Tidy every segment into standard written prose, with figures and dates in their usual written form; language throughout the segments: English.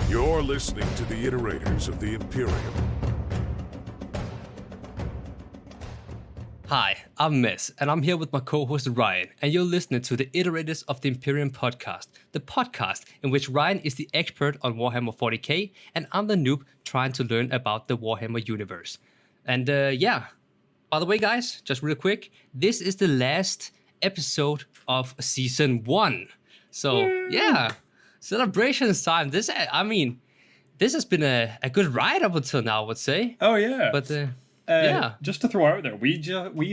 You're listening to the Iterators of the Imperium. Hi, I'm Mess, and I'm here with my co-host Ryan, and you're listening to the Iterators of the Imperium podcast, the podcast in which Ryan is the expert on Warhammer 40K, and I'm the noob trying to learn about the Warhammer universe. And by the way, guys, just real quick, this is the last episode of Season 1. So, yeah, celebrations time. This has been a good ride up until now, I would say. Oh, yeah. But, Just to throw out there, we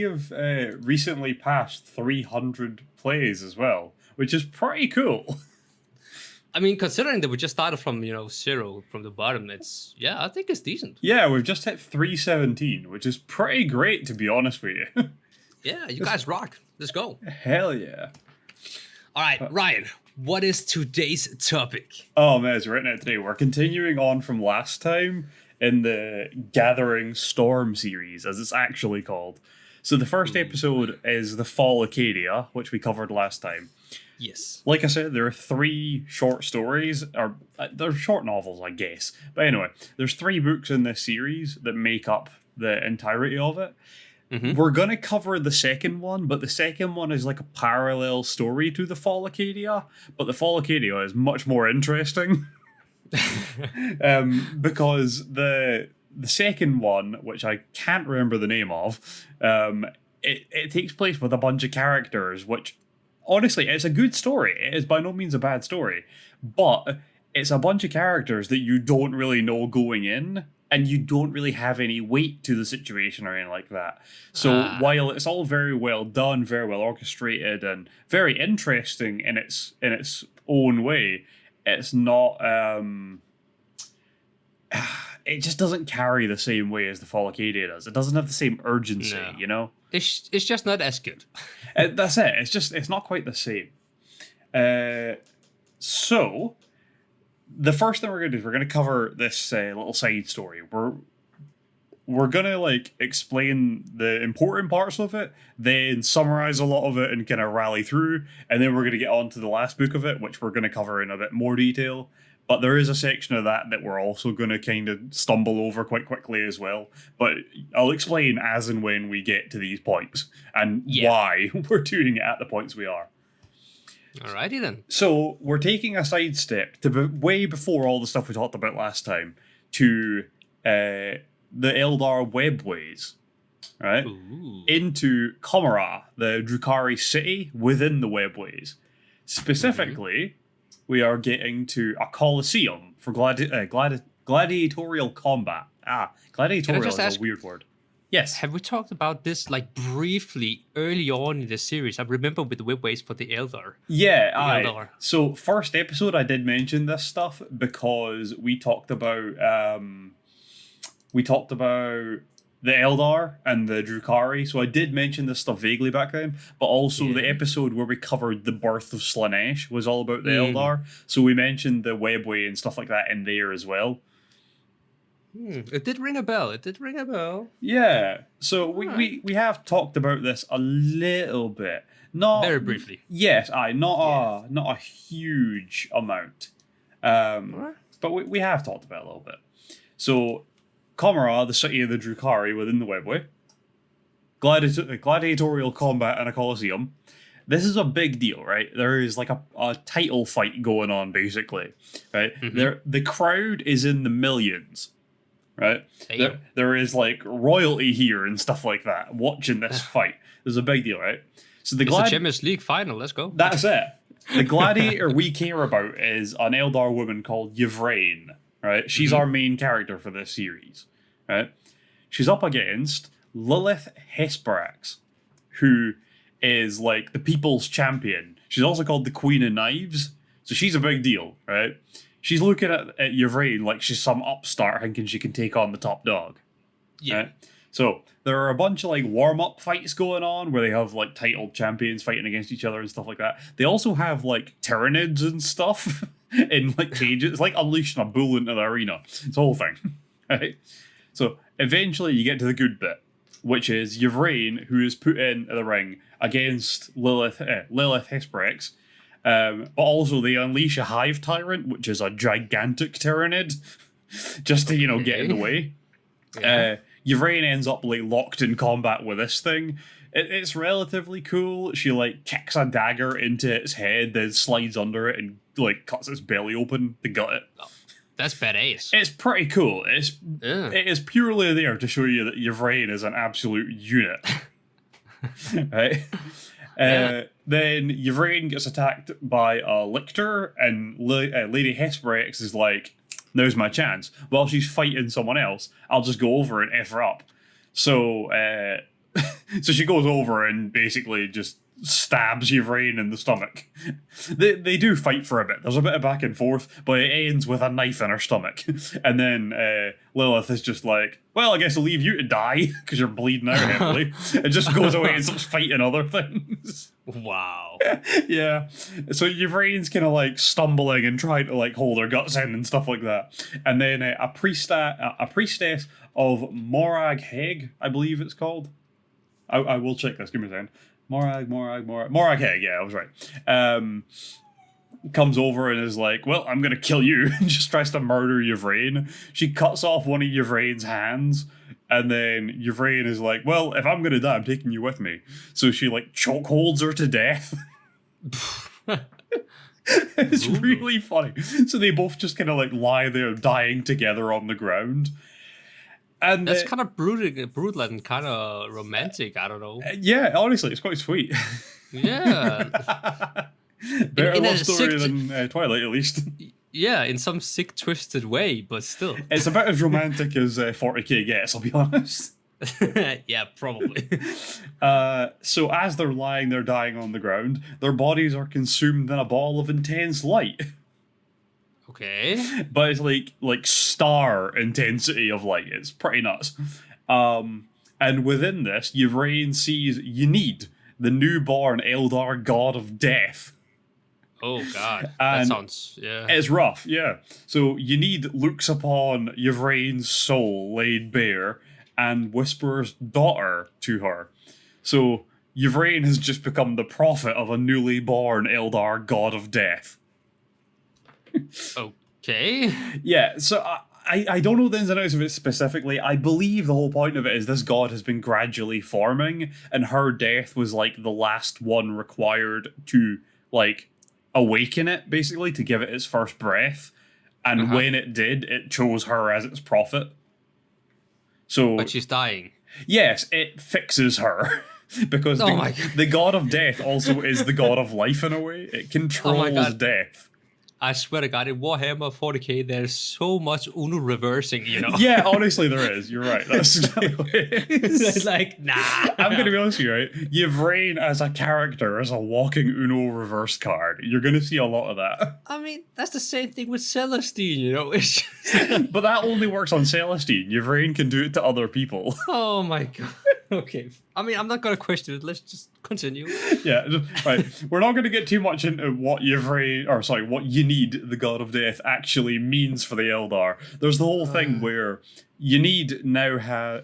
have recently passed 300 plays as well, which is pretty cool. I mean, considering that we just started from, zero from the bottom, I think it's decent. Yeah, we've just hit 317, which is pretty great, to be honest with you. Yeah, you guys rock. Let's go. Hell yeah. All right, Ryan, what is today's topic? Oh, man, it's written out today. We're continuing on from last time in the Gathering Storm series, as it's actually called. So the first episode is the Fall Acadia, which we covered last time. Yes. Like I said, there are 3 short stories, or they're short novels, I guess. But anyway, there's 3 books in this series that make up the entirety of it. Mm-hmm. We're going to cover the second one, but the second one is like a parallel story to the Fall Acadia. But the Fall Acadia is much more interesting. Because the second one, which I can't remember the name of, it takes place with a bunch of characters, which honestly, it's a good story. It is by no means a bad story, but it's a bunch of characters that you don't really know going in, and you don't really have any weight to the situation or anything like that. So while it's all very well done, very well orchestrated, and very interesting in its own way, it's not. It just doesn't carry the same way as the Fall Acadia does. It doesn't have the same urgency, you know? It's just not as good. That's it. It's not quite the same. So, the first thing we're going to do is we're going to cover this little side story. We're going to explain the important parts of it, then summarize a lot of it and kind of rally through, and then we're going to get on to the last book of it, which we're going to cover in a bit more detail. But there is a section of that we're also going to kind of stumble over quite quickly as well. But I'll explain as and when we get to these points and why we're doing it at the points we are. Alrighty then. So we're taking a sidestep to way before all the stuff we talked about last time to the Eldar webways, right? Ooh. Into Comara, the Drukhari city within the webways. Specifically, we are getting to a Colosseum for gladiatorial combat. Gladiatorial is a weird word. Yes. Have we talked about this briefly early on in the series? I remember with the webways for the Eldar. Yeah, Eldar. So first episode I did mention this stuff because we talked about the Eldar and the Drukhari. So I did mention this stuff vaguely back then, but also the episode where we covered the birth of Slaanesh was all about the Eldar. So we mentioned the webway and stuff like that in there as well. It did ring a bell. Yeah. So we have talked about this a little bit. Not very briefly. Yes, not a huge amount. But we have talked about it a little bit. So Comara, the city of the Drukhari within the webway. Gladiatorial combat in a Colosseum. This is a big deal, right? There is a title fight going on, basically. Right? Mm-hmm. The crowd is in the millions. Right? There is royalty here and stuff like that watching this fight. There's a big deal, right? So it's a Champions League final, let's go. That's it. The gladiator we care about is an Eldar woman called Yvraine, right? She's our main character for this series, right? She's up against Lilith Hesperax, who is the people's champion. She's also called the Queen of Knives, so she's a big deal, right? She's looking at Yvraine like she's some upstart thinking she can take on the top dog. Yeah. Right? So there are a bunch of warm-up fights going on where they have titled champions fighting against each other and stuff like that. They also have Tyranids and stuff in cages. It's like unleashing a bull into the arena. It's a whole thing. Right? So eventually you get to the good bit, which is Yvraine, who is put in the ring against Lilith Hesperax. But also they unleash a hive tyrant, which is a gigantic tyrannid, just to get in the way. Yeah. Yvraine ends up like locked in combat with this thing. It's relatively cool. She like kicks a dagger into its head, then slides under it and like cuts its belly open to gut it. That's badass. It's pretty cool. It is purely there to show you that Yvraine is an absolute unit. Right? Then Yvraine gets attacked by a lictor, and Lady Hesperex is like, now's my chance. While she's fighting someone else, I'll just go over and F her up. So, so she goes over and basically just stabs Yvraine in the stomach. They do fight for a bit. There's a bit of back and forth, but it ends with a knife in her stomach. And then Lilith is just like, well, I guess I'll leave you to die because you're bleeding out heavily. And just goes away and starts fighting other things. Wow. Yeah. So Yvraine's kind of like stumbling and trying to like hold her guts in and stuff like that. And then a priestess of Morag Heg, I believe it's called. I will check this. Give me a second. Morag Heg, yeah, I was right. Comes over and is like, well, I'm going to kill you. And just tries to murder Yvraine. She cuts off one of Yvraine's hands. And then Yvraine is like, well, if I'm going to die, I'm taking you with me. So she like chokeholds her to death. It's really funny. So they both just kind of like lie there dying together on the ground. And that's kind of brutal and kind of romantic. I don't know. Yeah, honestly, it's quite sweet. Yeah. Better love story than Twilight, at least. Yeah, in some sick, twisted way, but still. It's about as romantic as 40k gets, I'll be honest. Yeah, probably. So as they're lying there dying on the ground, their bodies are consumed in a ball of intense light. Okay. But it's like star intensity of light. It's pretty nuts. And within this, Yvraine sees Ynid, the newborn Eldar god of death. Oh god, and that sounds, yeah. It's rough, yeah. So Ynid looks upon Yvraine's soul laid bare and whispers daughter to her. So Yvraine has just become the prophet of a newly born Eldar god of death. Okay. Yeah, so I don't know the ins and outs of it specifically. I believe the whole point of it is this god has been gradually forming, and her death was like the last one required to like awaken it, basically, to give it its first breath. And when it did, it chose her as its prophet. So, but she's dying. Yes, it fixes her. Because the god of death also is the god of life in a way. It controls death. I swear to God, in Warhammer 40K, there's so much Uno reversing, you know? Yeah, honestly, there is. You're right. That's exactly it's like, nah. I'm going to be honest with you, right? Yvraine as a character is a walking Uno reverse card. You're going to see a lot of that. I mean, that's the same thing with Celestine, you know? It's just... But that only works on Celestine. Yvraine can do it to other people. Oh my God. Okay. I mean, I'm not going to question it. Let's just continue. Yeah, right. We're not going to get too much into what what Ynid, the god of death, actually means for the Eldar. There's the whole thing where Ynid now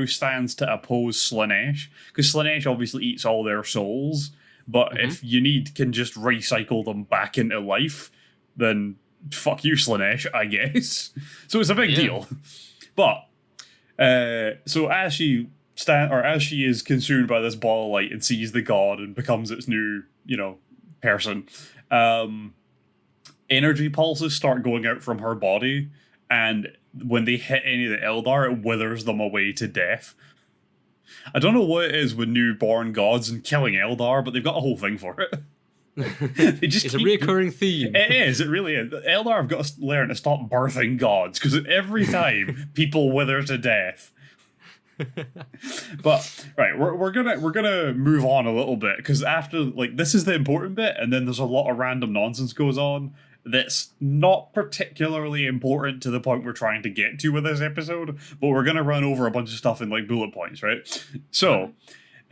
stands to oppose Slaanesh, because Slaanesh obviously eats all their souls, but if Ynid can just recycle them back into life, then fuck you, Slaanesh, I guess. So it's a big deal. But so as she is consumed by this ball of light and sees the god and becomes its new, person, energy pulses start going out from her body, and when they hit any of the Eldar, it withers them away to death. I don't know what it is with newborn gods and killing Eldar, but they've got a whole thing for it. It's a recurring theme. It is. It really is. Eldar have got to learn to stop birthing gods, because every time people wither to death. But right, we're gonna move on a little bit, because after this is the important bit, and then there's a lot of random nonsense goes on that's not particularly important to the point we're trying to get to with this episode. But we're gonna run over a bunch of stuff in bullet points, right? So.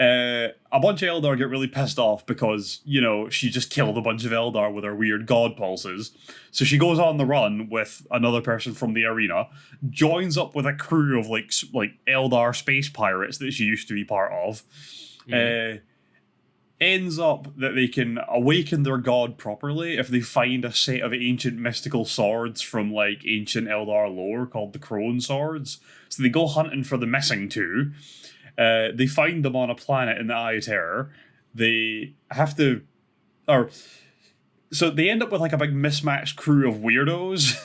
A bunch of Eldar get really pissed off because, she just killed a bunch of Eldar with her weird god pulses. So she goes on the run with another person from the arena, joins up with a crew of Eldar space pirates that she used to be part of. ends up that they can awaken their god properly if they find a set of ancient mystical swords from like ancient Eldar lore called the Crone swords. So they go hunting for the missing two. They find them on a planet in the Eye of Terror. They have to, or so they end up with like a big mismatched crew of weirdos,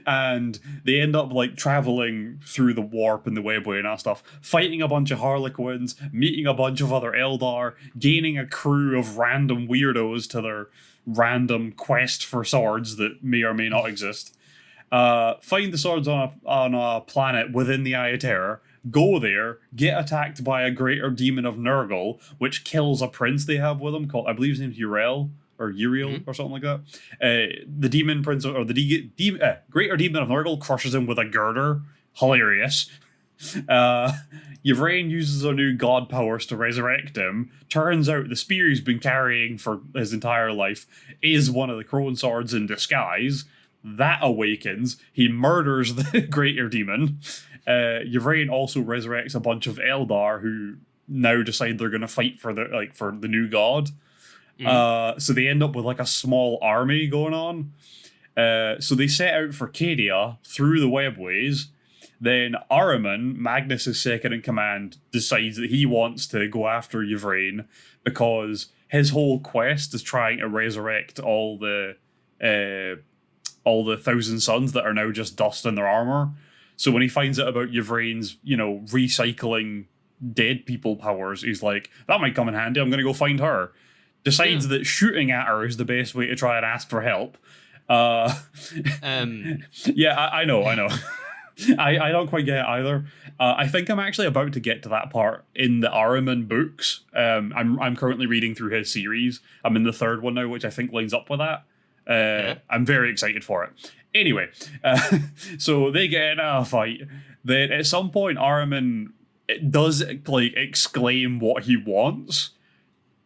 and they end up like traveling through the warp and the webway and that stuff, fighting a bunch of Harlequins, meeting a bunch of other Eldar, gaining a crew of random weirdos to their random quest for swords that may or may not exist. Find the swords on a planet within the Eye of Terror. Go there, get attacked by a greater demon of Nurgle, which kills a prince they have with them called, I believe his name's Uriel or Uriel or something like that. The demon prince or the greater demon of Nurgle crushes him with a girder. Hilarious. Yvraine uses her new god powers to resurrect him. Turns out the spear he's been carrying for his entire life is one of the crone swords in disguise. That awakens. He murders the greater demon. Yvraine also resurrects a bunch of Eldar who now decide they're going to fight for the new god. So they end up with like a small army going on. So they set out for Cadia through the webways. Then Ahriman, Magnus' second in command, decides that he wants to go after Yvraine because his whole quest is trying to resurrect all the Thousand Sons that are now just dust in their armor. So when he finds out about Yvraine's, recycling dead people powers, he's like, that might come in handy, I'm going to go find her. Decides that shooting at her is the best way to try and ask for help. Yeah, I know. I don't quite get it either. I think I'm actually about to get to that part in the Ahriman books. I'm currently reading through his series. I'm in the third one now, which I think lines up with that. I'm very excited for it. Anyway, so they get in a fight. Then at some point, Ahriman does exclaim what he wants.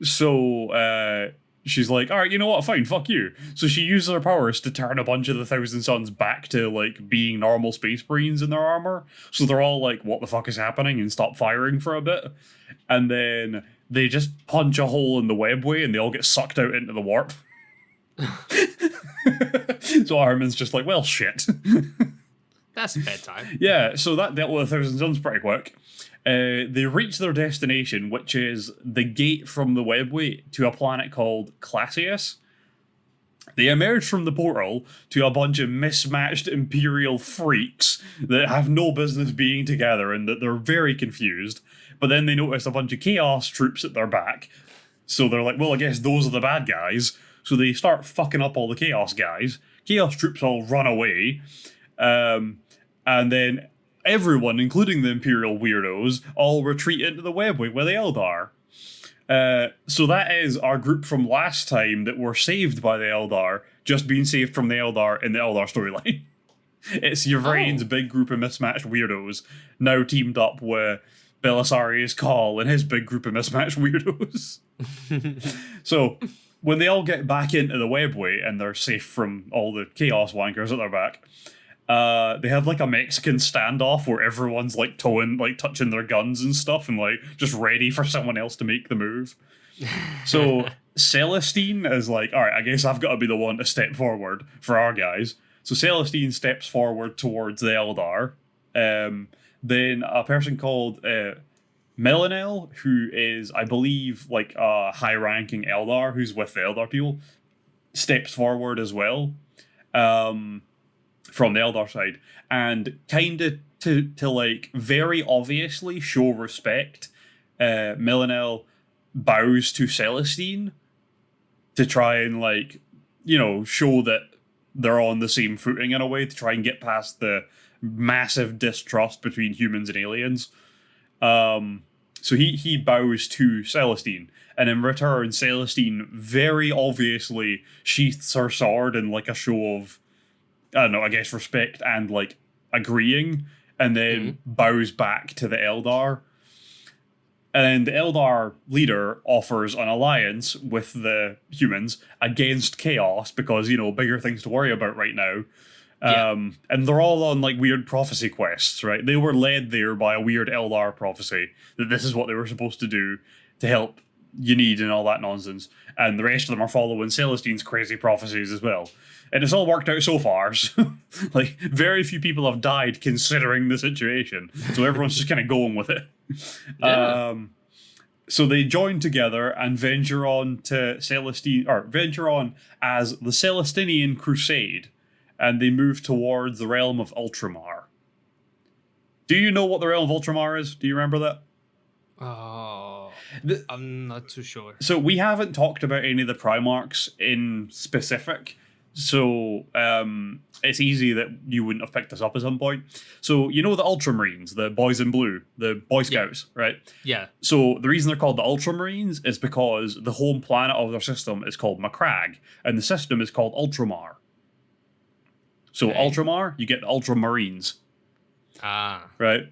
So she's like, all right, you know what? Fine, fuck you. So she uses her powers to turn a bunch of the Thousand Sons back to being normal Space Marines in their armor. So they're all like, what the fuck is happening? And stop firing for a bit. And then they just punch a hole in the webway and they all get sucked out into the warp. So Ahriman's just like, well, shit. That's bedtime. Yeah, so that dealt with the Thousand Sons pretty quick. They reach their destination, which is the gate from the webway to a planet called Classius. They emerge from the portal to a bunch of mismatched Imperial freaks that have no business being together and that they're very confused. But then they notice a bunch of Chaos troops at their back. So they're like, well, I guess those are the bad guys. So they start fucking up all the Chaos guys. Chaos troops all run away. And then everyone, including the Imperial weirdos, all retreat into the webway with the Eldar. So that is our group from last time that were saved by the Eldar, just being saved from the Eldar in the Eldar storyline. It's Yvraine's big group of mismatched weirdos, now teamed up with Belisarius Cawl and his big group of mismatched weirdos. So when they all get back into the webway and they're safe from all the Chaos wankers at their back, they have like a Mexican standoff where everyone's touching their guns and stuff and just ready for someone else to make the move. So Celestine is like, all right, I guess I've got to be the one to step forward for our guys. So Celestine steps forward towards the Eldar. Then a person called Melanel, who is, I believe, like a high-ranking Eldar who's with the Eldar people, steps forward as well. From the Eldar side, and kind of to very obviously show respect, Melanel bows to Celestine to try and show that they're on the same footing in a way, to try and get past the massive distrust between humans and aliens. So he bows to Celestine, and in return, Celestine very obviously sheaths her sword in a show of, I don't know, I guess respect and agreeing, and then bows back to the Eldar. And the Eldar leader offers an alliance with the humans against Chaos because, bigger things to worry about right now. And they're all on weird prophecy quests, right? They were led there by a weird Eldar prophecy that this is what they were supposed to do to help you need and all that nonsense. And the rest of them are following Celestine's crazy prophecies as well. And it's all worked out so far. So, like, very few people have died considering the situation. So everyone's just kind of going with it. Yeah. So they join together and venture on to venture on as the Celestinian Crusade. And they move towards the realm of Ultramar. Do you know what the realm of Ultramar is? Do you remember that? Oh, I'm not too sure. So we haven't talked about any of the Primarchs in specific. So it's easy that you wouldn't have picked this up at some point. So you know the Ultramarines, the boys in blue, the Boy Scouts, right? Yeah. So the reason they're called the Ultramarines is because the home planet of their system is called Macragge, and the system is called Ultramar. So Okay. Ultramar, you get the Ultramarines. Ah. Right?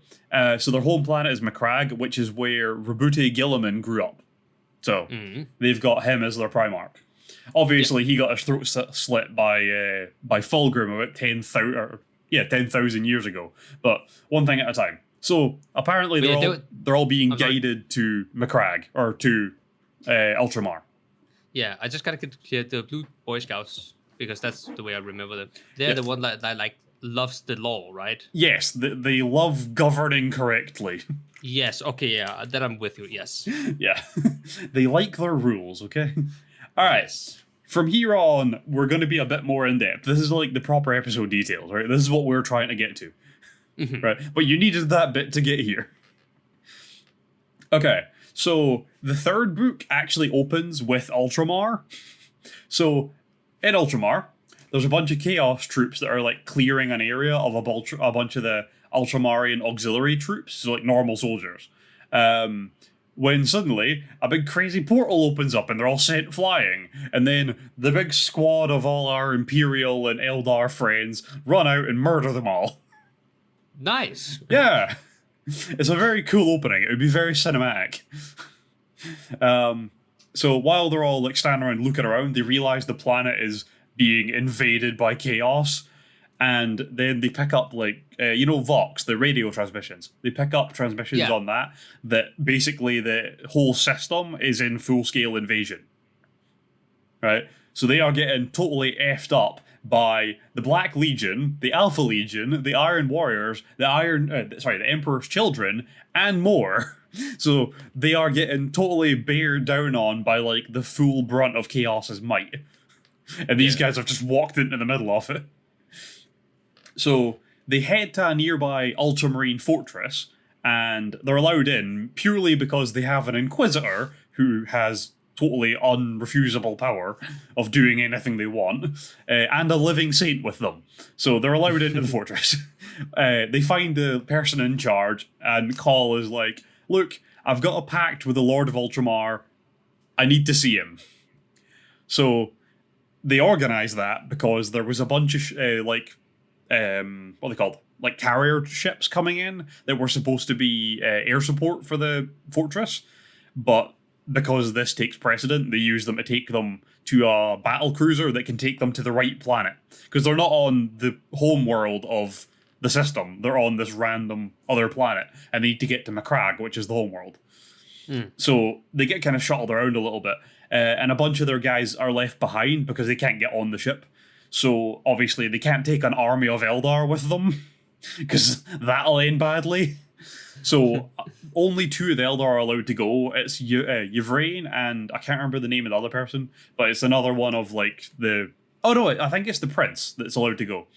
So their home planet is Macragge, which is where Roboute Guilliman grew up. So they've got him as their Primarch. Obviously, he got his throat slit by Fulgrim about 10,000 years ago. But one thing at a time. So apparently they're all being guided to Macragge or to Ultramar. Yeah, I just gotta get clear the Blue Boy Scouts because that's the way I remember them. They're the one that like loves the law, right? Yes, they love governing correctly. Yes. Okay. Yeah. Then I'm with you. Yes. Yeah, they like their rules. Okay. All right. Yes. From here on, we're going to be a bit more in depth. This is like the proper episode details, right? This is what we're trying to get to, right? But you needed that bit to get here. Okay, so the third book actually opens with Ultramar. So in Ultramar, there's a bunch of Chaos troops that are like clearing an area of a bunch of the Ultramarian auxiliary troops, so like normal soldiers. When suddenly a big crazy portal opens up and they're all sent flying, and then the big squad of all our Imperial and Eldar friends run out and murder them all. Nice. Yeah, it's a very cool opening. It would be very cinematic. So while they're all like standing around looking around, they realize the planet is being invaded by chaos. And then they pick up, like, Vox, the radio transmissions. They pick up transmissions on that basically the whole system is in full-scale invasion. Right? So they are getting totally effed up by the Black Legion, the Alpha Legion, the Iron Warriors, the Emperor's Children, and more. So they are getting totally beared down on by, like, the full brunt of Chaos's might. And these guys have just walked into the middle of it. So they head to a nearby ultramarine fortress, and they're allowed in purely because they have an Inquisitor who has totally unrefusable power of doing anything they want, and a living saint with them. So they're allowed into the fortress. They find the person in charge, and Call is like, look, I've got a pact with the Lord of Ultramar. I need to see him. So they organize that because there was a bunch of, what are they called? Like carrier ships coming in that were supposed to be air support for the fortress, but because this takes precedent, they use them to take them to a battle cruiser that can take them to the right planet, because they're not on the home world of the system, they're on this random other planet, and they need to get to Macragge, which is the home world. So they get kind of shuttled around a little bit, and a bunch of their guys are left behind because they can't get on the ship. So, obviously, they can't take an army of Eldar with them, because that'll end badly. So, only two of the Eldar are allowed to go. It's Yvraine, and I can't remember the name of the other person, but it's another one of, like, the... Oh, no, I think it's the Prince that's allowed to go.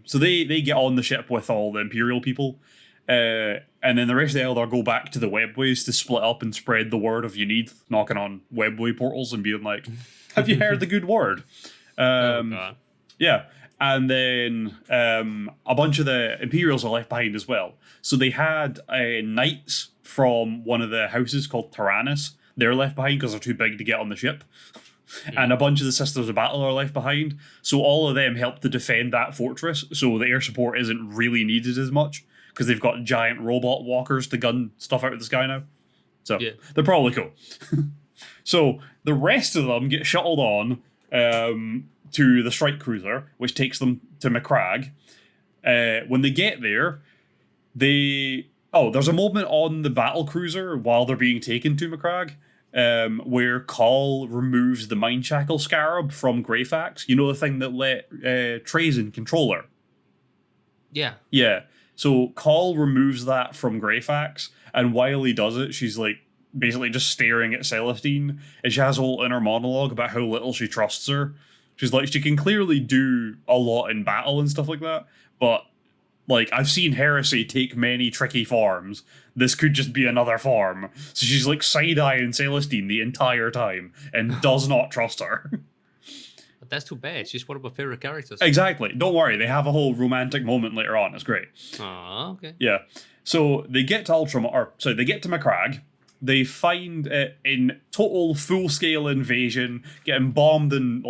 So they get on the ship with all the Imperial people, and then the rest of the Eldar go back to the webways to split up and spread the word of Unid, knocking on webway portals and being like, have you heard the good word? Yeah, and then a bunch of the Imperials are left behind as well. So they had knights from one of the houses called Tyrannus. They're left behind because they're too big to get on the ship. And a bunch of the Sisters of Battle are left behind. So all of them help to defend that fortress, so the air support isn't really needed as much, because they've got giant robot walkers to gun stuff out of the sky now. So they're probably cool. So the rest of them get shuttled on to the strike cruiser, which takes them to Macragge. When they get there, there's a moment on the battle cruiser while they're being taken to Macragge where Call removes the Mind Shackle Scarab from Greyfax. You know, the thing that let Trazen control her? Yeah. Yeah. So Call removes that from Greyfax, and while he does it, she's like basically just staring at Celestine, and she has a whole inner monologue about how little she trusts her. She's like, she can clearly do a lot in battle and stuff like that, but like, I've seen Heresy take many tricky forms. This could just be another form. So she's like side-eyeing Celestine the entire time and does not trust her. But that's too bad. She's one of my favorite characters. Exactly. Don't worry. They have a whole romantic moment later on. It's great. Oh, okay. Yeah. So they get to they get to Macragge. They find it in total full-scale invasion, getting bombed and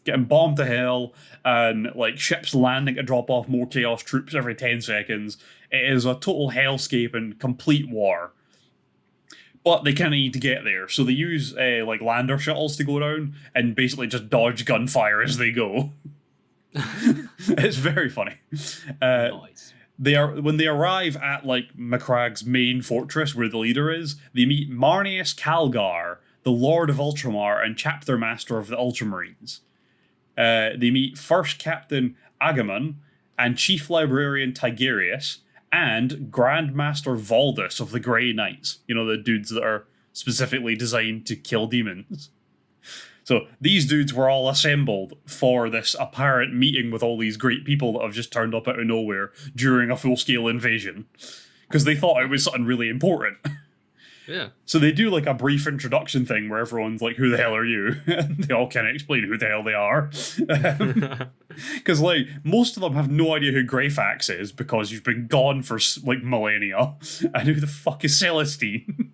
getting bombed to hell, and like ships landing to drop off more Chaos troops every 10 seconds. It is a total hellscape and complete war. But they kind of need to get there, so they use like lander shuttles to go down and basically just dodge gunfire as they go. It's very funny. Nice. When they arrive at like Macragge's main fortress where the leader is, they meet Marneus Calgar, the Lord of Ultramar and Chapter Master of the Ultramarines. They meet First Captain Agamon and Chief Librarian Tigerius and Grand Master Valdus of the Grey Knights. You know, the dudes that are specifically designed to kill demons. So these dudes were all assembled for this apparent meeting with all these great people that have just turned up out of nowhere during a full-scale invasion. Because they thought it was something really important. Yeah. So they do like a brief introduction thing where everyone's like, who the hell are you? And they all kind of explain who the hell they are. Because like most of them have no idea who Greyfax is because you've been gone for like millennia. And who the fuck is Celestine?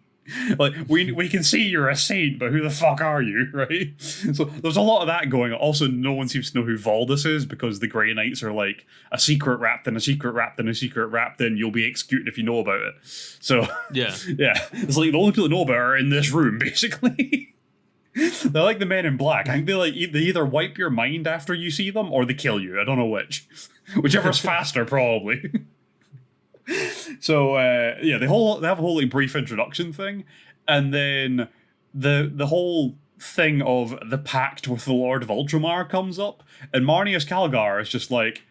Like, we can see you're a saint, but who the fuck are you, right? So there's a lot of that going on. Also, no one seems to know who Valdus is because the Grey Knights are like a secret wrapped in a secret wrapped in a secret wrapped in. You'll be executed if you know about it. So Yeah. yeah, it's like the only people that know about it are in this room, basically. They're like the Men in Black. I think they either wipe your mind after you see them or they kill you. I don't know which. Whichever's faster, probably. So yeah, they have a whole like brief introduction thing, and then the whole thing of the pact with the Lord of Ultramar comes up, and Marneus Calgar is just like,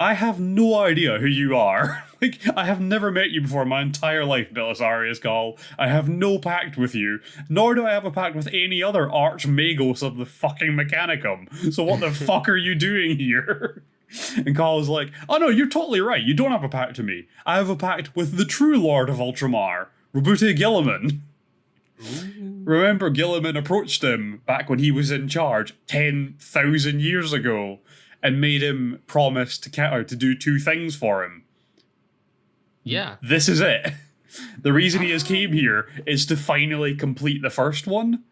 I have no idea who you are. Like, I have never met you before in my entire life, Belisarius Gall. I have no pact with you, nor do I have a pact with any other Archmagos of the fucking Mechanicum. So what the fuck are you doing here? And Carl's like, oh no, you're totally right. You don't have a pact to me. I have a pact with the true Lord of Ultramar, Roboute Guilliman. Remember, Guilliman approached him back when he was in charge 10,000 years ago and made him promise to do two things for him. Yeah. This is it. The reason he has came here is to finally complete the first one,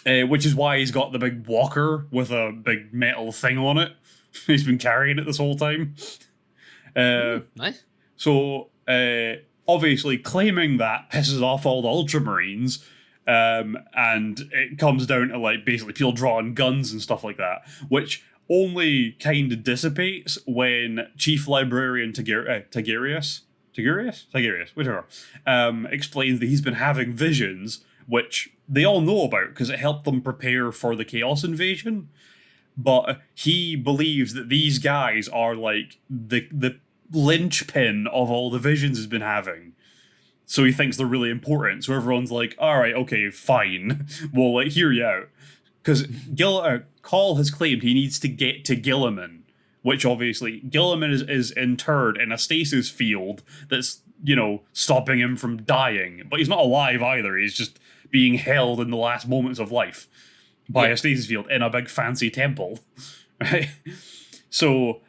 which is why he's got the big walker with a big metal thing on it. He's been carrying it this whole time. Nice. So, obviously, claiming that pisses off all the Ultramarines, and it comes down to, like, basically people drawing guns and stuff like that, which only kind of dissipates when Chief Librarian Tigerius, whichever, explains that he's been having visions, which they all know about because it helped them prepare for the Chaos Invasion. But he believes that these guys are like the linchpin of all the visions he's been having. So he thinks they're really important. So everyone's like, all right, okay, fine. We'll like hear you out. Because Call has claimed he needs to get to Guilliman, which obviously Guilliman is interred in a stasis field that's, you know, stopping him from dying. But he's not alive either. He's just being held in the last moments of life by a stasis field in a big fancy temple, right? So,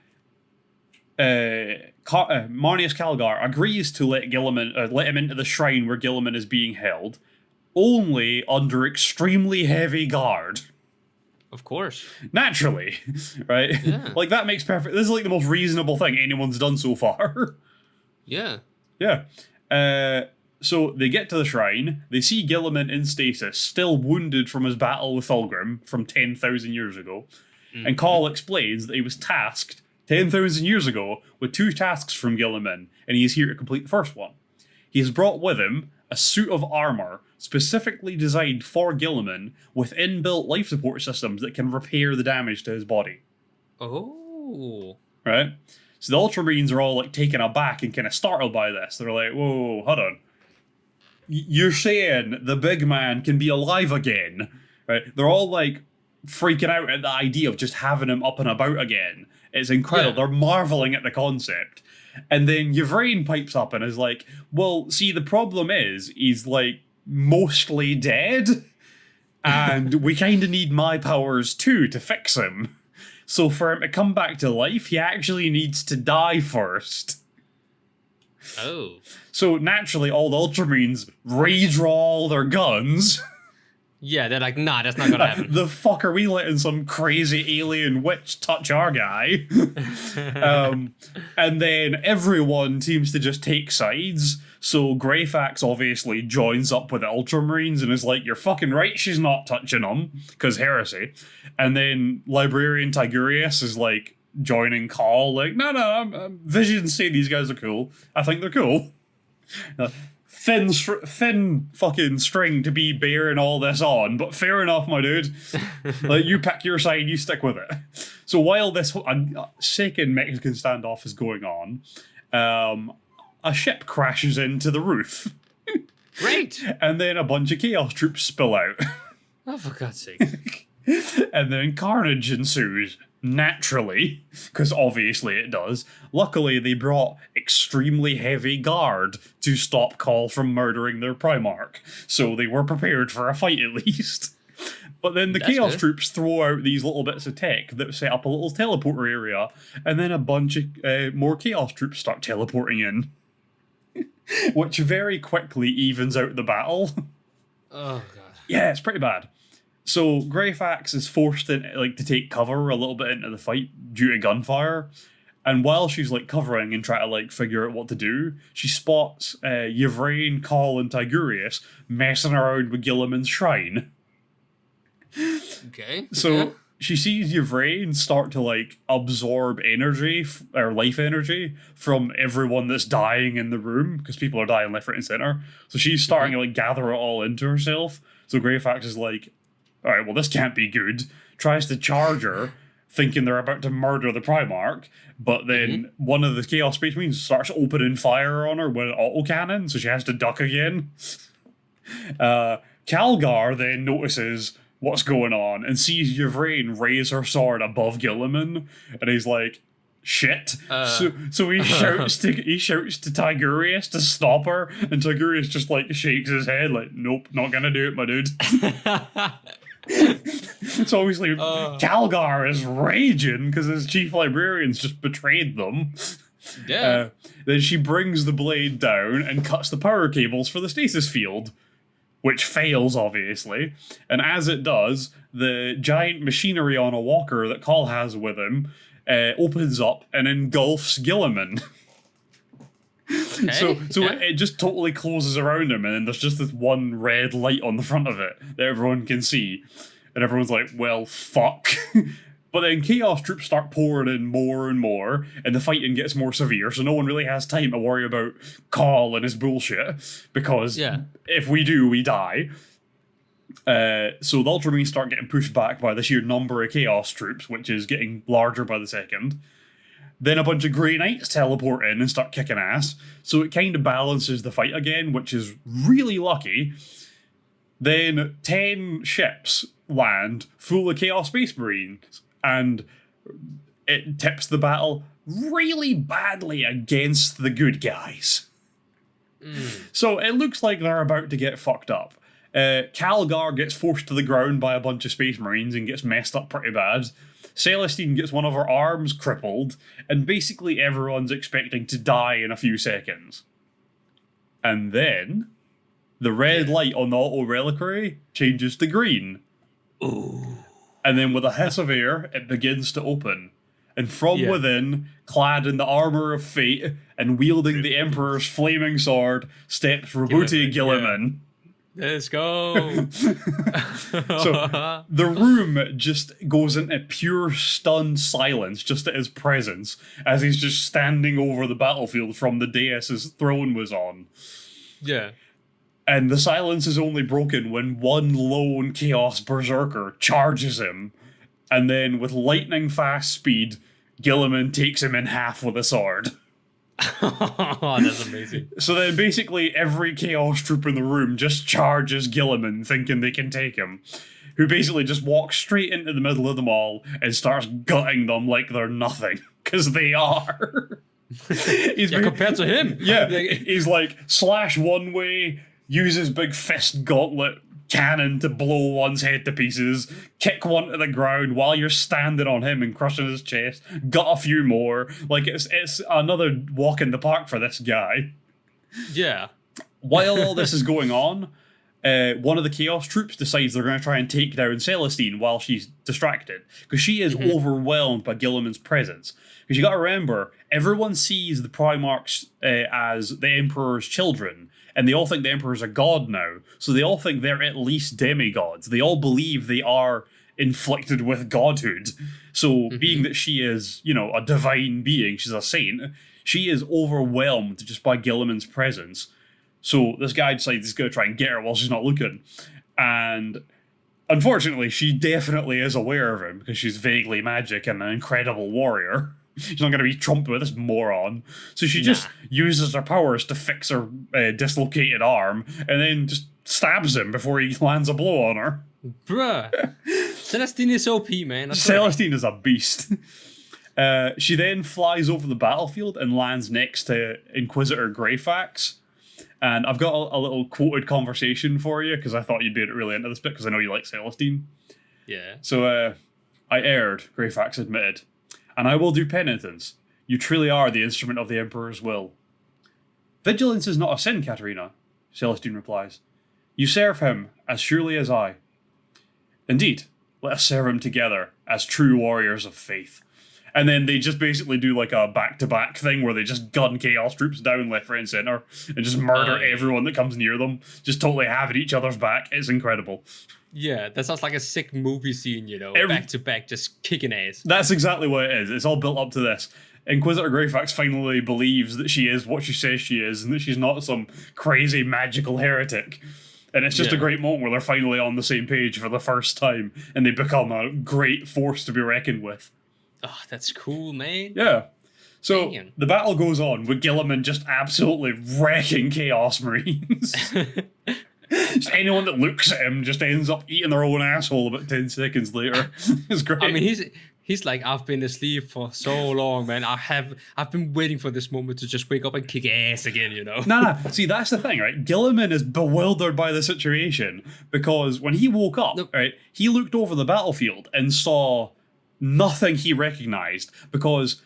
Marneus Calgar agrees to let him into the shrine where Guilliman is being held, only under extremely heavy guard. Of course. Naturally, right? Yeah. Like, that makes perfect. This is like the most reasonable thing anyone's done so far. Yeah. Yeah. So they get to the shrine, they see Guilliman in stasis, still wounded from his battle with Fulgrim from 10,000 years ago, and Call explains that he was tasked 10,000 years ago with two tasks from Guilliman, and he is here to complete the first one. He has brought with him a suit of armor specifically designed for Guilliman with inbuilt life support systems that can repair the damage to his body. Oh. Right? So the Ultramarines are all like taken aback and kind of startled by this. They're like, whoa, hold on. You're saying the big man can be alive again? Right? They're all like freaking out at the idea of just having him up and about again. It's incredible. Yeah. They're marveling at the concept. And then Yvraine pipes up and is like, well, see, the problem is he's like mostly dead. And we kind of need my powers too to fix him. So for him to come back to life, he actually needs to die first. Oh. So naturally, all the Ultramarines redraw all their guns. Yeah, they're like, nah, that's not gonna happen. The fuck are we letting some crazy alien witch touch our guy? And then everyone seems to just take sides. So Greyfax obviously joins up with the Ultramarines and is like, you're fucking right, she's not touching him, because heresy. And then Librarian Tigurius is like joining Call, like, no, Visions say these guys are cool. I think they're cool. Thin fucking string to be bearing all this on, but fair enough, my dude. Like, you pick your side, you stick with it. So while this second Mexican standoff is going on, a ship crashes into the roof. Great! And then a bunch of Chaos troops spill out. Oh, for God's sake. And then carnage ensues. Naturally, because obviously it does. Luckily, they brought extremely heavy guard to stop Call from murdering their Primarch, so they were prepared for a fight at least. But then the That's Chaos good. Troops throw out these little bits of tech that set up a little teleporter area, and then a bunch of more Chaos Troops start teleporting in, which very quickly evens out the battle. Oh, God. Yeah, it's pretty bad. So Greyfax is forced to take cover a little bit into the fight due to gunfire, and while she's like covering and trying to like figure out what to do, she spots Yvraine, Call, and Tigurius messing around with Guilliman's shrine. Okay. So yeah. she sees Yvraine start to like absorb energy or life energy from everyone that's dying in the room, because people are dying left, right, and center. So she's starting to like gather it all into herself. So Greyfax is like, all right, well, this can't be good. Tries to charge her, thinking they're about to murder the Primarch, but then one of the Chaos Space Marines starts opening fire on her with an autocannon, so she has to duck again. Calgar then notices what's going on and sees Yvraine raise her sword above Guilliman, and he's like, shit. So he shouts to Tigurius to stop her, and Tigurius just like shakes his head like, nope, not gonna do it, my dude. So obviously Calgar is raging because his chief librarian's just betrayed them. Yeah. Then she brings the blade down and cuts the power cables for the stasis field, which fails, obviously. And as it does, the giant machinery on a walker that Call has with him opens up and engulfs Guilliman. Okay. So it just totally closes around him, and then there's just this one red light on the front of it that everyone can see. And everyone's like, well, fuck. But then Chaos Troops start pouring in more and more, and the fighting gets more severe, so no one really has time to worry about Call and his bullshit, because if we do, we die. So the Ultramarines start getting pushed back by the sheer number of Chaos Troops, which is getting larger by the second. Then a bunch of Grey Knights teleport in and start kicking ass, so it kind of balances the fight again, which is really lucky. Then 10 ships land full of Chaos Space Marines, and it tips the battle really badly against the good guys. So it looks like they're about to get fucked up. Calgar gets forced to the ground by a bunch of Space Marines and gets messed up pretty bad. Celestine gets one of her arms crippled, and basically everyone's expecting to die in a few seconds. And then the red light on the auto reliquary changes to green. Ooh. And then with a hiss of air, it begins to open. And from within, clad in the armor of fate and wielding the Emperor's flaming sword, steps Roboute Guilliman. Let's go. So the room just goes into pure stunned silence just at his presence, as he's just standing over the battlefield from the dais his throne was on. Yeah. And the silence is only broken when one lone Chaos Berserker charges him, and then with lightning fast speed, Guilliman takes him in half with a sword. Oh, that's amazing. So then basically every Chaos troop in the room just charges Guilliman, thinking they can take him, who basically just walks straight into the middle of them all and starts gutting them like they're nothing, because they are. Compared to him. Yeah, he's like, slash one way, use his big fist gauntlet cannon to blow one's head to pieces, kick one to the ground while you're standing on him and crushing his chest, gut a few more. Like, it's another walk in the park for this guy. Yeah. While all this is going on, one of the Chaos troops decides they're going to try and take down Celestine while she's distracted, because she is overwhelmed by Guilliman's presence. Because you got to remember, everyone sees the Primarchs as the Emperor's children, and they all think the Emperor's a god now, so they all think they're at least demigods. They all believe they are inflicted with godhood. So being that she is, you know, a divine being, she's a saint, she is overwhelmed just by Guilliman's presence. So this guy decides he's going to try and get her while she's not looking. And unfortunately, she definitely is aware of him, because she's vaguely magic and an incredible warrior. She's not going to be trumped with this moron. So she just uses her powers to fix her dislocated arm, and then just stabs him before he lands a blow on her. Bruh. Celestine is OP, man. Celestine is a beast. She then flies over the battlefield and lands next to Inquisitor Greyfax. And I've got a little quoted conversation for you, because I thought you'd be really into this bit, because I know you like Celestine. Yeah. So, I erred, Greyfax admitted, and I will do penitence. You truly are the instrument of the Emperor's will. Vigilance is not a sin, Katerina, Celestine replies. You serve him as surely as I. Indeed, let us serve him together as true warriors of faith. And then they just basically do like a back-to-back thing where they just gun Chaos troops down left, right, and center and just murder everyone that comes near them. Just totally having each other's back. It's incredible. Yeah, that sounds like a sick movie scene, you know, back-to-back, just kicking ass. That's exactly what it is. It's all built up to this. Inquisitor Greyfax finally believes that she is what she says she is, and that she's not some crazy magical heretic. And it's just a great moment where they're finally on the same page for the first time, and they become a great force to be reckoned with. Oh, that's cool, man. Yeah. So the battle goes on with Guilliman just absolutely wrecking Chaos Marines. Just anyone that looks at him just ends up eating their own asshole about 10 seconds later. It's great. I mean, he's like, I've been asleep for so long, man. I've been waiting for this moment to just wake up and kick ass again, you know? Nah. See, that's the thing, right? Guilliman is bewildered by the situation, because when he woke up, right, he looked over the battlefield and saw nothing he recognized, because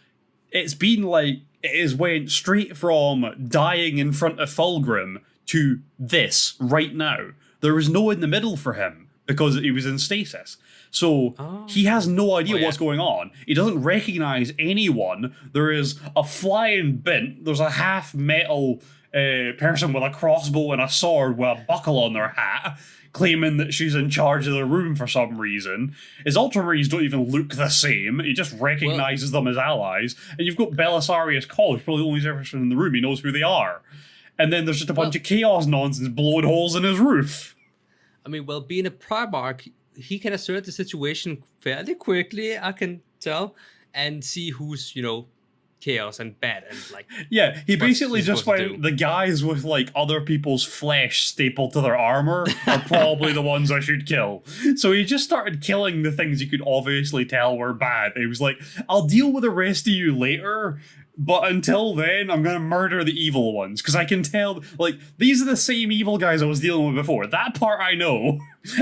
it's been like, it has went straight from dying in front of Fulgrim to this right now. There was no in the middle for him because he was in stasis. So he has no idea what's going on. He doesn't recognize anyone. There is a flying bint. There's a half metal person with a crossbow and a sword with a buckle on their hat, claiming that she's in charge of the room for some reason. His Ultramarines don't even look the same. He just recognizes them as allies. And you've got Belisarius College, probably the only person in the room. He knows who they are. And then there's just a bunch of chaos nonsense blowing holes in his roof. I mean, well, being a Primarch, he can assert the situation fairly quickly, I can tell, and see who's, you know, chaos and bad and like. Yeah, he basically just went, the guys with like other people's flesh stapled to their armor are probably the ones I should kill. So he just started killing the things you could obviously tell were bad. He was like, I'll deal with the rest of you later, but until then, I'm going to murder the evil ones, because I can tell, like, these are the same evil guys I was dealing with before. That part I know.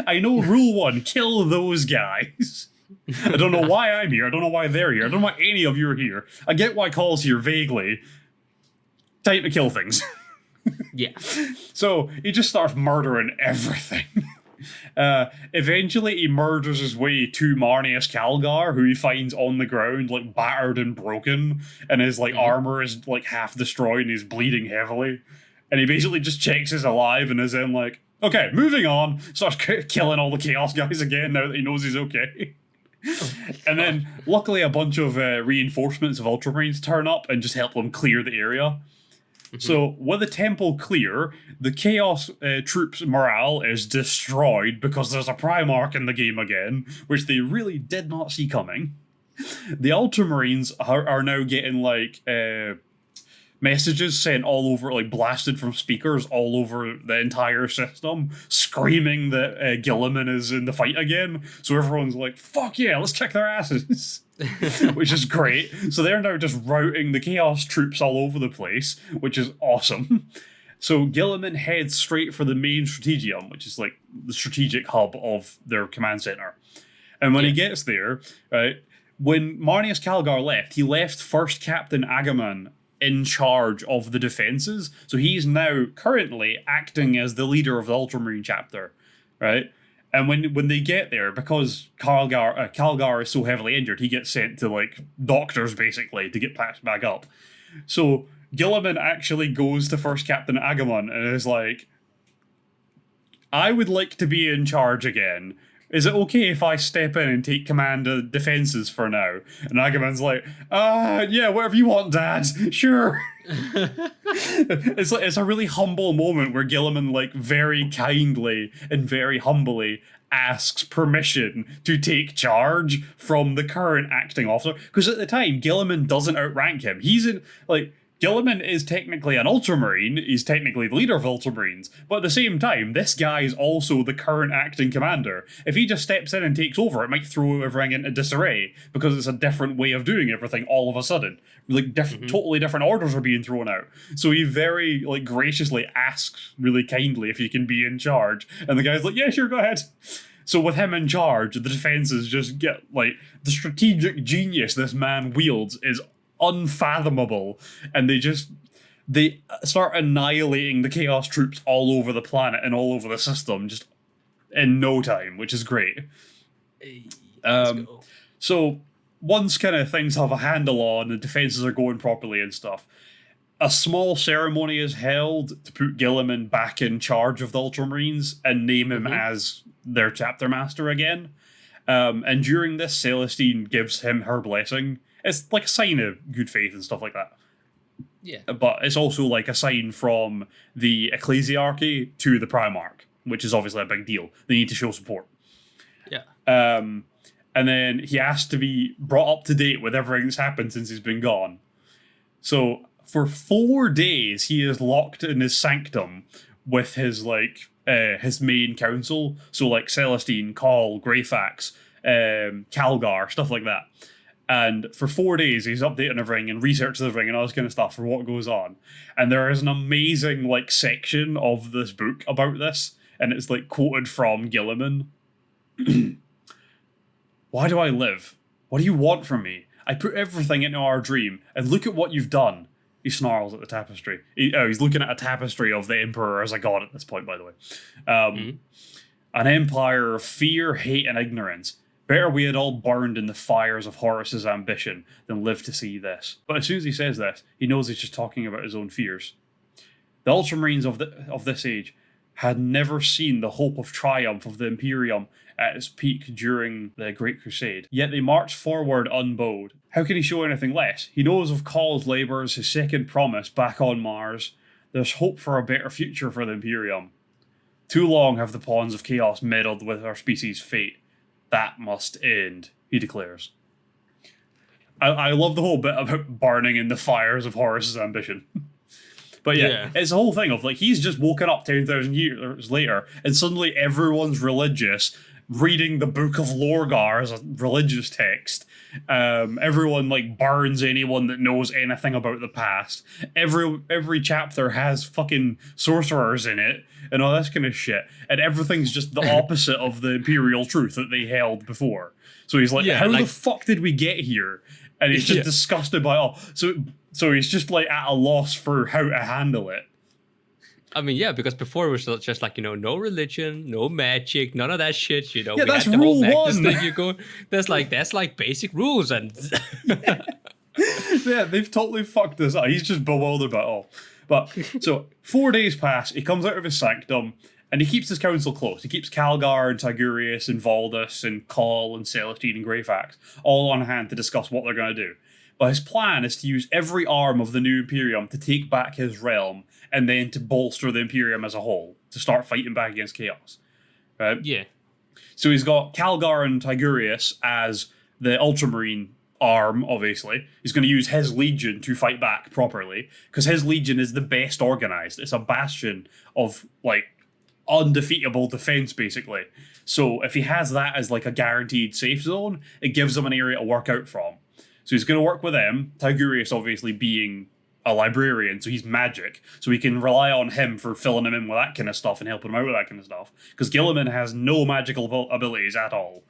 I know rule 1, kill those guys. I don't know why I'm here. I don't know why they're here. I don't know why any of you are here. I get why Call's here vaguely. Time to kill things. Yeah. So he just starts murdering everything. Eventually he murders his way to Marneus Calgar, who he finds on the ground, like battered and broken, and his like armor is like half destroyed and he's bleeding heavily. And he basically just checks he's alive and is then like, okay, moving on. Starts killing all the chaos guys again now that he knows he's okay. And then luckily a bunch of reinforcements of Ultramarines turn up and just help them clear the area. So with the temple clear, the Chaos troops' morale is destroyed because there's a Primarch in the game again, which they really did not see coming. The Ultramarines are now getting like messages sent all over, like blasted from speakers all over the entire system, screaming that Guilliman is in the fight again. So everyone's like, fuck yeah, let's kick their asses. Which is great. So they're now just routing the Chaos troops all over the place, which is awesome. So Guilliman heads straight for the main strategium, which is like the strategic hub of their command center. And when he gets there, right, when Marneus Calgar left, he left First Captain Agaman in charge of the defenses. So he's now currently acting as the leader of the Ultramarine chapter, right? And when they get there, because Calgar is so heavily injured, he gets sent to like doctors basically to get patched back up. So Guilliman actually goes to First Captain Agamon and is like, I would like to be in charge again. Is it okay if I step in and take command of defenses for now? And Agamon's like, yeah, whatever you want, Dad. Sure. It's a really humble moment where Guilliman like very kindly and very humbly asks permission to take charge from the current acting officer. Because at the time, Guilliman doesn't outrank him. He's in like Guilliman is technically an Ultramarine, he's technically the leader of Ultramarines, but at the same time, this guy is also the current acting commander. If he just steps in and takes over, it might throw everything into disarray, because it's a different way of doing everything all of a sudden. Like, totally different orders are being thrown out. So he very, like, graciously asks really kindly if he can be in charge, and the guy's like, yeah, sure, go ahead. So with him in charge, the defenses just get, like, the strategic genius this man wields is unfathomable, and they start annihilating the Chaos troops all over the planet and all over the system just in no time, which is great. So once kind of things have a handle on, the defenses are going properly and stuff, a small ceremony is held to put Guilliman back in charge of the Ultramarines and name him as their chapter master again. And during this, Celestine gives him her blessing. It's like a sign of good faith and stuff like that. Yeah. But it's also like a sign from the Ecclesiarchy to the Primarch, which is obviously a big deal. They need to show support. Yeah. And then he has to be brought up to date with everything that's happened since he's been gone. So for 4 days, he is locked in his sanctum with his his main council. So like Celestine, Call, Greyfax, Calgar, stuff like that. And for 4 days, he's updating everything and researching everything and all this kind of stuff for what goes on. And there is an amazing like section of this book about this, and it's like quoted from Guilliman. Why do I live? What do you want from me? I put everything into our dream, and look at what you've done. He snarls at the tapestry. He's looking at a tapestry of the Emperor as a god at this point, by the way. An empire of fear, hate, and ignorance. Better we had all burned in the fires of Horus's ambition than live to see this. But as soon as he says this, he knows he's just talking about his own fears. The Ultramarines of this age had never seen the hope of triumph of the Imperium at its peak during the Great Crusade, yet they marched forward unbowed. How can he show anything less? He knows of Call's labours, his second promise back on Mars. There's hope for a better future for the Imperium. Too long have the pawns of chaos meddled with our species' fate. That must end, he declares. I love the whole bit about burning in the fires of Horus's ambition. But yeah, it's a whole thing of like, he's just woken up 10,000 years later and suddenly everyone's religious, reading the Book of Lorgar as a religious text. Everyone like burns anyone that knows anything about the past. Every chapter has fucking sorcerers in it and all this kind of shit. And everything's just the opposite of the imperial truth that they held before. So he's like, how the fuck did we get here? And he's just disgusted by all. So he's just like at a loss for how to handle it. I mean, yeah, because before it was just like, no religion, no magic, none of that shit, Yeah, we that's had the whole rule Magnus one. thing you go, that's like basic rules and... Yeah, they've totally fucked this up. He's just bewildered by it all. But, so, 4 days pass, he comes out of his sanctum, and he keeps his council close. He keeps Calgar and Tigurius and Valdus and Call and Celestine and Greyfax all on hand to discuss what they're going to do. But his plan is to use every arm of the new Imperium to take back his realm and then to bolster the Imperium as a whole, to start fighting back against Chaos. Right? Yeah. So he's got Calgar and Tigurius as the Ultramarine arm, obviously. He's going to use his Legion to fight back properly, because his Legion is the best organized. It's a bastion of, like, undefeatable defense, basically. So if he has that as, like, a guaranteed safe zone, it gives him an area to work out from. So he's going to work with them. Tigurius, obviously, being a librarian, so he's magic. So we can rely on him for filling him in with that kind of stuff and helping him out with that kind of stuff. Because Guilliman has no magical abilities at all.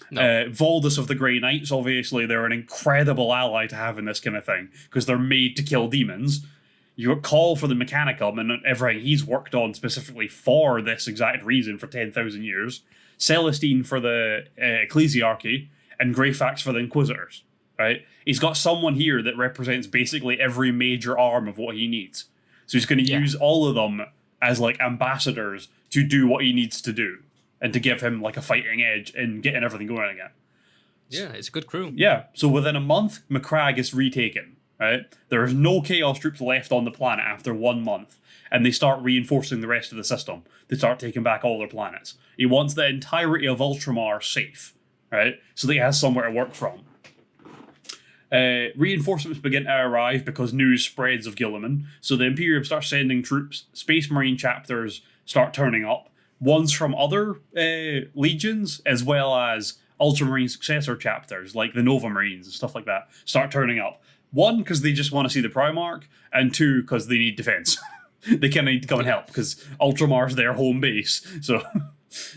No. Voldus of the Grey Knights, obviously, they're an incredible ally to have in this kind of thing, because they're made to kill demons. You call for the Mechanicum and everything he's worked on specifically for this exact reason for 10,000 years. Celestine for the Ecclesiarchy, and Greyfax for the Inquisitors. Right? He's got someone here that represents basically every major arm of what he needs. So he's going to use all of them as like ambassadors to do what he needs to do and to give him like a fighting edge in getting everything going again. Yeah, it's a good crew. Yeah, so within a month, Macragge is retaken. Right? There is no Chaos troops left on the planet after 1 month, and they start reinforcing the rest of the system. They start taking back all their planets. He wants the entirety of Ultramar safe, right? So that he has somewhere to work from. Reinforcements begin to arrive because news spreads of Guilliman. So the Imperium starts sending troops. Space Marine chapters start turning up. Ones from other legions, as well as Ultramarine successor chapters, like the Nova Marines and stuff like that, start turning up. 1, because they just want to see the Primarch, and 2, because they need defense. They kind of need to come and help, because Ultramar's their home base. So,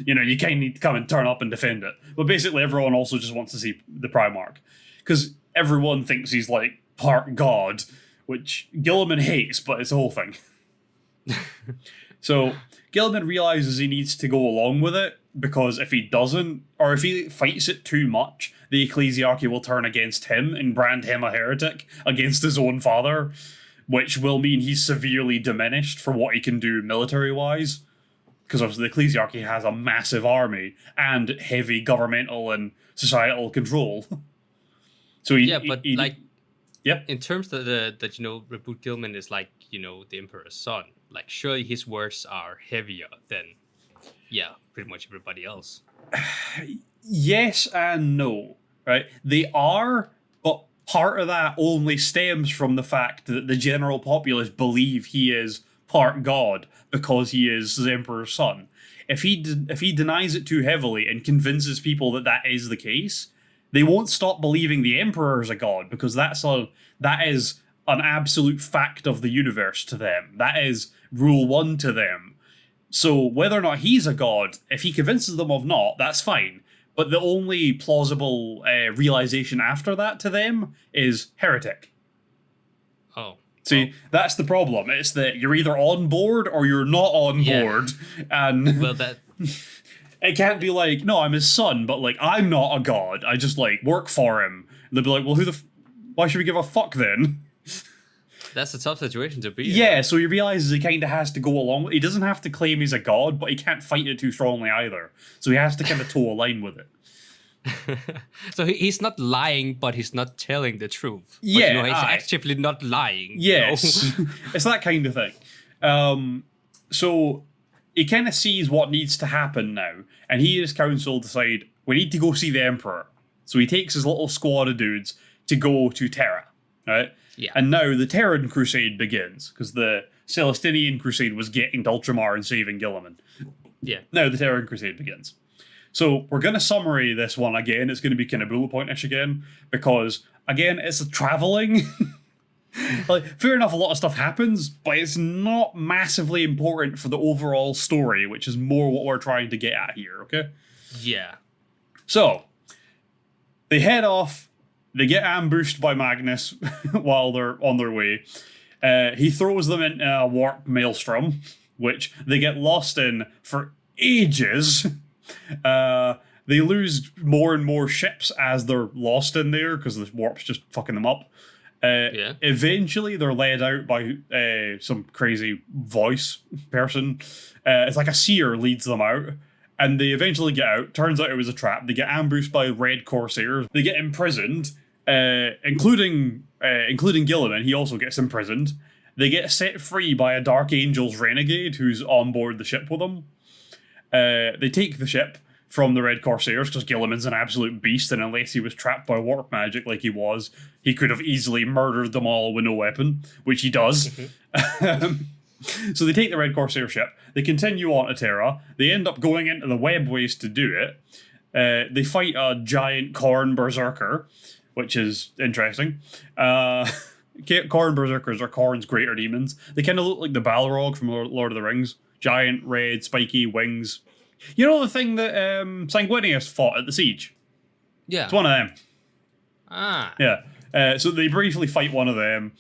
you know, you kind of need to come and turn up and defend it. But basically, everyone also just wants to see the Primarch. Because everyone thinks he's, like, part god, which Guilliman hates, but it's the whole thing. So, Guilliman realizes he needs to go along with it, because if he doesn't, or if he fights it too much, the Ecclesiarchy will turn against him and brand him a heretic against his own father, which will mean he's severely diminished for what he can do military-wise. Because obviously the Ecclesiarchy has a massive army and heavy governmental and societal control. So he, in terms of that you know, Roboute Guilliman is like, you know, the Emperor's son. Like, surely his words are heavier than, pretty much everybody else. Yes and no, right? They are, but part of that only stems from the fact that the general populace believe he is part god because he is the Emperor's son. If he denies it too heavily and convinces people that that is the case, they won't stop believing the Emperor is a god, because that is an absolute fact of the universe to them. That is rule 1 to them. So whether or not he's a god, if he convinces them of not, that's fine. But the only plausible realization after that to them is heretic. Oh. See, that's the problem. It's that you're either on board or you're not on board. And well, that... it can't be like, no, I'm his son, but like, I'm not a god. I just like work for him. And they'll be like, well, why should we give a fuck then? That's a tough situation to be in. Yeah, so he realizes he kind of has to go along. He doesn't have to claim he's a god, but he can't fight it too strongly either. So he has to kind of toe a line with it. So he's not lying, but he's not telling the truth. But, yeah, you know, he's actively not lying. Yes, You know? It's that kind of thing. So he kind of sees what needs to happen now, and he and his council decide, we need to go see the Emperor. So he takes his little squad of dudes to go to Terra, right? Yeah. And now the Terran Crusade begins, because the Celestinian Crusade was getting to Ultramar and saving Guilliman. Yeah. Now the Terran Crusade begins. So we're going to summary this one again. It's going to be kind of bullet pointish again, because, again, it's a traveling. Like, fair enough, a lot of stuff happens, but it's not massively important for the overall story, which is more what we're trying to get at here, okay? Yeah. So, they head off. They get ambushed by Magnus while they're on their way. He throws them into a warp maelstrom, which they get lost in for ages. They lose more and more ships as they're lost in there, because the warp's just fucking them up. Eventually, they're led out by some crazy voice person. It's like a seer leads them out. And they eventually get out. Turns out it was a trap. They get ambushed by red corsairs. They get imprisoned. including Guilliman. He also gets imprisoned. They get set free by a Dark Angel's renegade who's on board the ship with them. They take the ship from the Red Corsairs because Guilliman's an absolute beast, and unless he was trapped by warp magic like he was, he could have easily murdered them all with no weapon, which he does. So they take the Red Corsair ship. They continue on to Terra. They end up going into the webways to do it. They fight a giant Khorne berserker, which is interesting. Khorne berserkers are Khorne's greater demons. They kind of look like the Balrog from Lord of the Rings. Giant, red, spiky wings. You know the thing that Sanguinius fought at the siege? Yeah. It's one of them. Ah. Yeah. So they briefly fight one of them.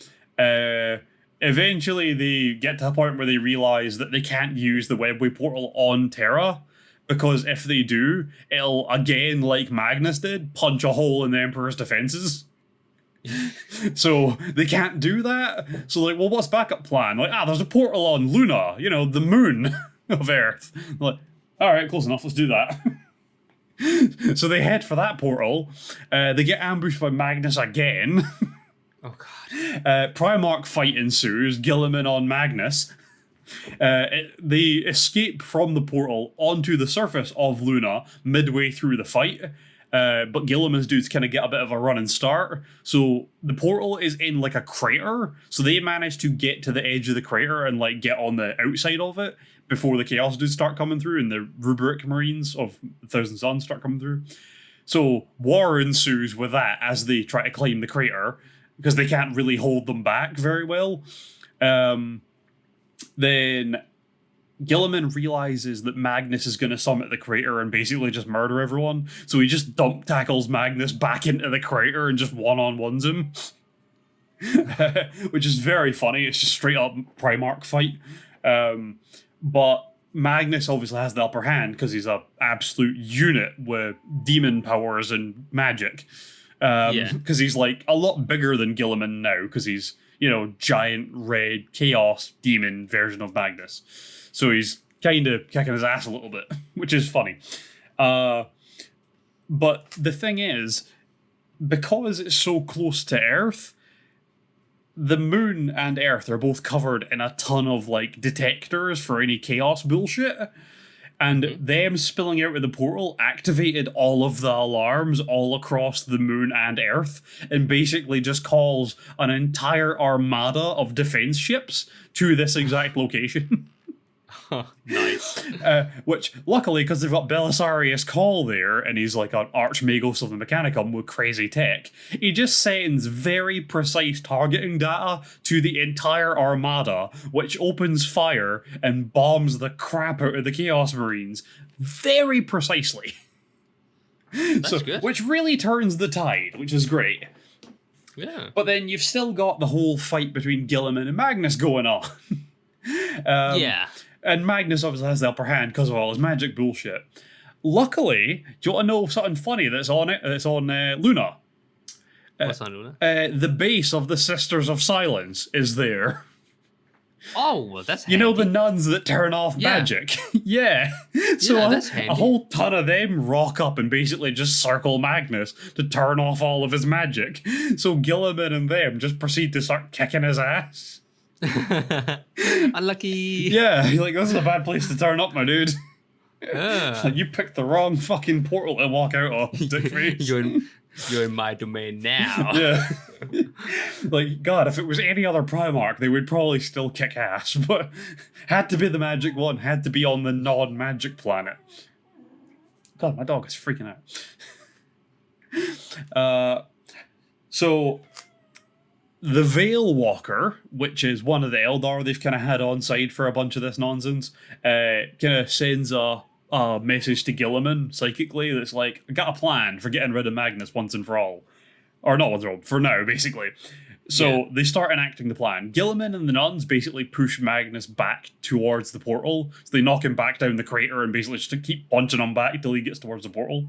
Eventually they get to a point where they realize that they can't use the webway portal on Terra, because if they do, it'll, again, like Magnus did, punch a hole in the Emperor's defenses. So they can't do that. So like, well, what's backup plan? Like, there's a portal on Luna, the moon of Earth. Like, all right, close enough, let's do that. So they head for that portal. They get ambushed by Magnus again. Oh, God. Primarch fight ensues, Guilliman on Magnus. They escape from the portal onto the surface of Luna midway through the fight. But Guilliman's dudes kind of get a bit of a running start. So the portal is in like a crater. So they manage to get to the edge of the crater and like get on the outside of it before the Chaos dudes start coming through and the Roboute Marines of Thousand Suns start coming through. So war ensues with that as they try to climb the crater because they can't really hold them back very well. Then Guilliman realizes that Magnus is going to summit the crater and basically just murder everyone. So he just dump tackles Magnus back into the crater and just one-on-ones him. Which is very funny. It's just straight up Primarch fight. But Magnus obviously has the upper hand because he's an absolute unit with demon powers and magic. Because he's like a lot bigger than Guilliman now because he's, giant red chaos demon version of Magnus. So he's kind of kicking his ass a little bit, which is funny. But the thing is, because it's so close to Earth, the moon and Earth are both covered in a ton of like detectors for any chaos bullshit. And them spilling out of the portal activated all of the alarms all across the moon and Earth and basically just calls an entire armada of defense ships to this exact location. Nice. Which, luckily, because they've got Belisarius Call there, and he's like an Archmagos of the Mechanicum with crazy tech, he just sends very precise targeting data to the entire armada, which opens fire and bombs the crap out of the Chaos Marines very precisely. That's good. Which really turns the tide, which is great. Yeah. But then you've still got the whole fight between Guilliman and Magnus going on. Yeah. And Magnus obviously has the upper hand because of all his magic bullshit. Luckily, do you want to know something funny that's on it? That's on Luna. What's on Luna? The base of the Sisters of Silence is there. Oh, well, that's handy. You know the nuns that turn off magic? Yeah. So that's handy. A whole ton of them rock up and basically just circle Magnus to turn off all of his magic. So Guilliman and them just proceed to start kicking his ass. Unlucky. Yeah, you're like, this is a bad place to turn up, my dude. You picked the wrong fucking portal to walk out of, dickface. You're in my domain now. Yeah. Like, God, if it was any other Primarch, they would probably still kick ass, but had to be the magic one, had to be on the non-magic planet. God, my dog is freaking out. So the Veil Walker, which is one of the Eldar they've kind of had on side for a bunch of this nonsense, kind of sends a message to Guilliman psychically that's like, I got a plan for getting rid of Magnus once and for all. Or not once and for all, for now, basically. So they start enacting the plan. Guilliman and the nuns basically push Magnus back towards the portal. So they knock him back down the crater and basically just keep punching him back until he gets towards the portal.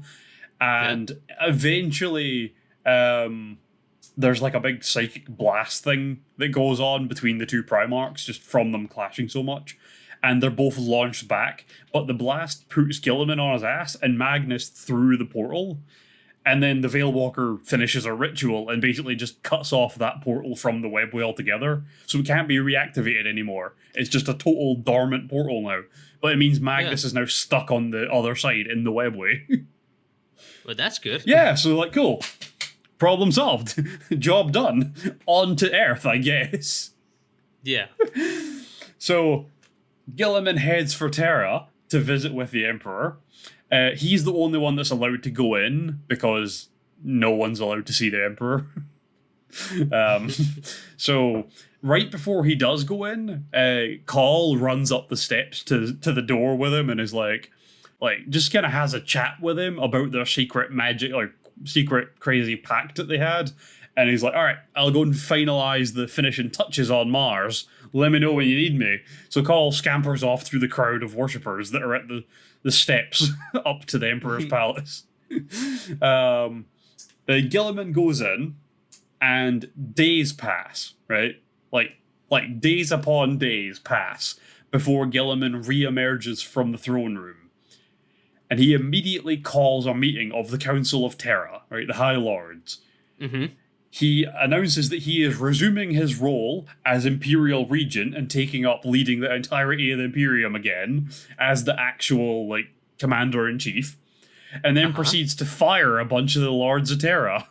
And eventually there's like a big psychic blast thing that goes on between the two Primarchs just from them clashing so much. And they're both launched back, but the blast puts Guilliman on his ass and Magnus through the portal. And then the Veilwalker finishes a ritual and basically just cuts off that portal from the webway altogether. So it can't be reactivated anymore. It's just a total dormant portal now. But it means Magnus is now stuck on the other side in the webway. Well, that's good. Yeah, so like, cool. Problem solved. Job done. On to Earth, I guess. Yeah. So Guilliman heads for Terra to visit with the Emperor. He's the only one that's allowed to go in because no one's allowed to see the Emperor. So right before he does go in, Call runs up the steps to the door with him and is like just kind of has a chat with him about their secret magic, like secret crazy pact that they had. And he's like, all right, I'll go and finalize the finishing touches on Mars. Let me know when you need me. So Call scampers off through the crowd of worshippers that are at the steps up to the Emperor's palace. Guilliman goes in, and days pass, right? Like days upon days pass before Guilliman re-emerges from the throne room. And he immediately calls a meeting of the Council of Terra, right? The High Lords. Mm-hmm. He announces that he is resuming his role as Imperial Regent and taking up leading the entirety of the Imperium again as the actual, like, Commander-in-Chief. And then proceeds to fire a bunch of the Lords of Terra.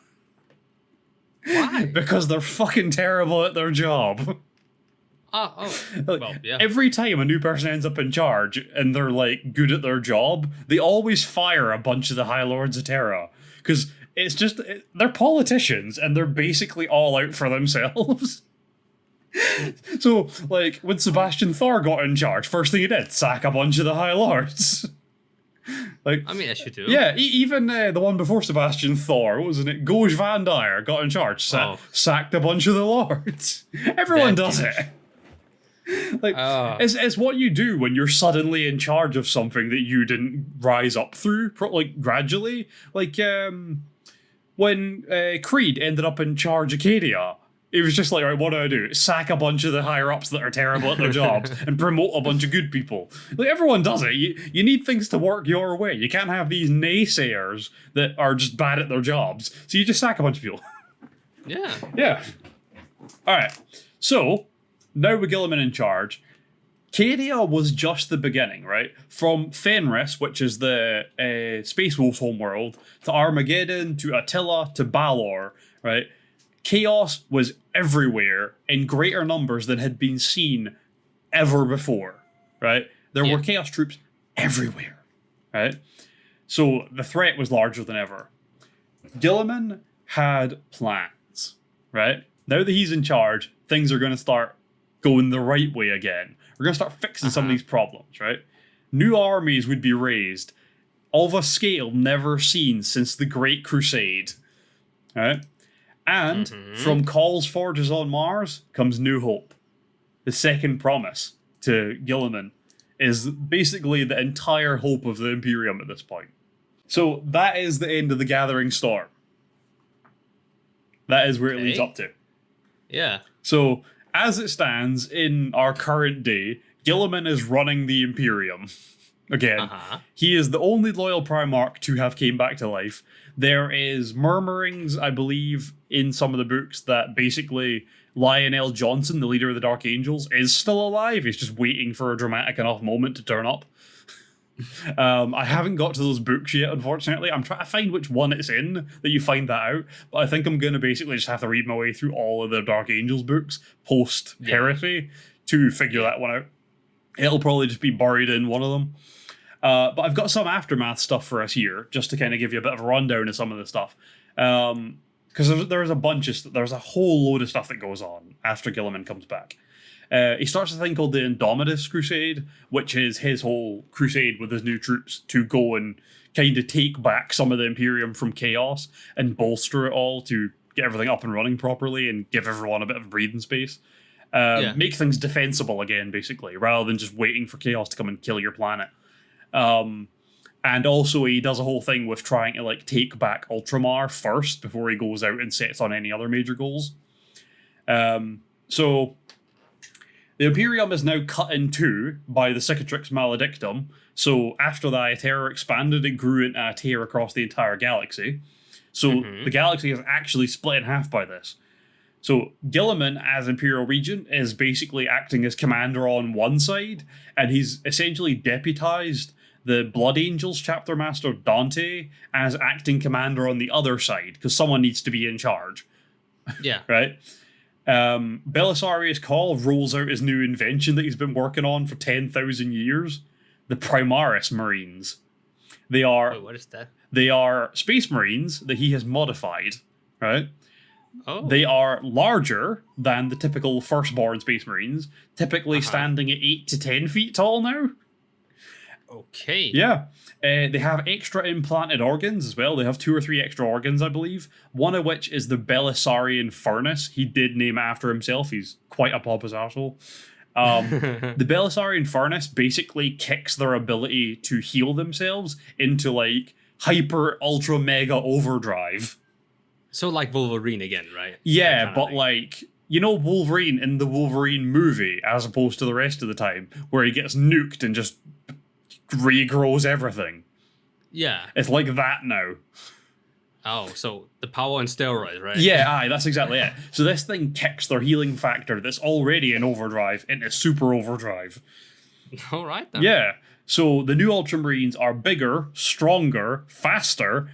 Why? Because they're fucking terrible at their job. Well, yeah. Every time a new person ends up in charge and they're like good at their job, they always fire a bunch of the High Lords of Terra. Because it's just, they're politicians and they're basically all out for themselves. So, like, when Sebastian Thor got in charge, first thing he did, sack a bunch of the High Lords. Like, I mean, as you do. Yeah, even the one before Sebastian Thor, wasn't it? Goj Van Dyer got in charge, sacked a bunch of the Lords. Everyone does it. Like, it's what you do when you're suddenly in charge of something that you didn't rise up through, like, gradually. Like, when Creed ended up in charge of Acadia, it was just like, right, what do? Sack a bunch of the higher-ups that are terrible at their jobs and promote a bunch of good people. Like, everyone does it. You need things to work your way. You can't have these naysayers that are just bad at their jobs. So you just sack a bunch of people. Yeah. Yeah. All right. So, now with Guilliman in charge, Cadia was just the beginning, right? From Fenris, which is the Space Wolf's homeworld, to Armageddon, to Attila, to Balor, right? Chaos was everywhere in greater numbers than had been seen ever before, right? There were Chaos troops everywhere, right? So the threat was larger than ever. Guilliman had plans, right? Now that he's in charge, things are going to start going the right way again. We're going to start fixing some of these problems, right? New armies would be raised of a scale never seen since the Great Crusade, right? And from Call's Forges on Mars comes New Hope. The second promise to Guilliman is basically the entire hope of the Imperium at this point. So that is the end of the Gathering Storm. That is where it leads up to. Yeah. So, as it stands in our current day, Guilliman is running the Imperium. Again, he is the only loyal Primarch to have came back to life. There is murmurings, I believe, in some of the books that basically Lionel Johnson, the leader of the Dark Angels, is still alive. He's just waiting for a dramatic enough moment to turn up. I haven't got to those books yet, unfortunately. I'm trying to find which one it's in that you find that out, but I think I'm going to basically just have to read my way through all of the Dark Angels books post-heresy to figure that one out. It'll probably just be buried in one of them. But I've got some aftermath stuff for us here, just to kind of give you a bit of a rundown of some of the stuff. Because there's a whole load of stuff that goes on after Guilliman comes back. He starts a thing called the Indomitus Crusade, which is his whole crusade with his new troops to go and kind of take back some of the Imperium from chaos and bolster it all to get everything up and running properly and give everyone a bit of breathing space. Make things defensible again, basically, rather than just waiting for chaos to come and kill your planet. And also he does a whole thing with trying to like take back Ultramar first before he goes out and sets on any other major goals. So the Imperium is now cut in two by the Cicatrix Maledictum. So after the Iterators expanded, it grew into a tear across the entire galaxy. So the galaxy is actually split in half by this. So Guilliman, as Imperial Regent, is basically acting as commander on one side, and he's essentially deputized the Blood Angels chapter master Dante as acting commander on the other side, because someone needs to be in charge. Yeah. Right? Belisarius Call rolls out his new invention that he's been working on for 10,000 years, the Primaris Marines. Wait, what is that? They are Space Marines that he has modified, right? Oh. They are larger than the typical firstborn Space Marines, typically standing at 8 to 10 feet tall now. Okay. Yeah. They have extra implanted organs as well. They have 2 or 3 extra organs, I believe. One of which is the Belisarian Furnace. He did name it after himself. He's quite a pompous arsehole. The Belisarian Furnace basically kicks their ability to heal themselves into like hyper ultra mega overdrive. So like Wolverine again, right? Yeah, but like, you know Wolverine in the Wolverine movie as opposed to the rest of the time where he gets nuked and just regrows everything. Yeah. It's like that now. Oh, so the power on steroids, right? Yeah, aye, that's exactly it. So this thing kicks their healing factor that's already in overdrive into super overdrive. All right, then. Yeah. So the new Ultramarines are bigger, stronger, faster,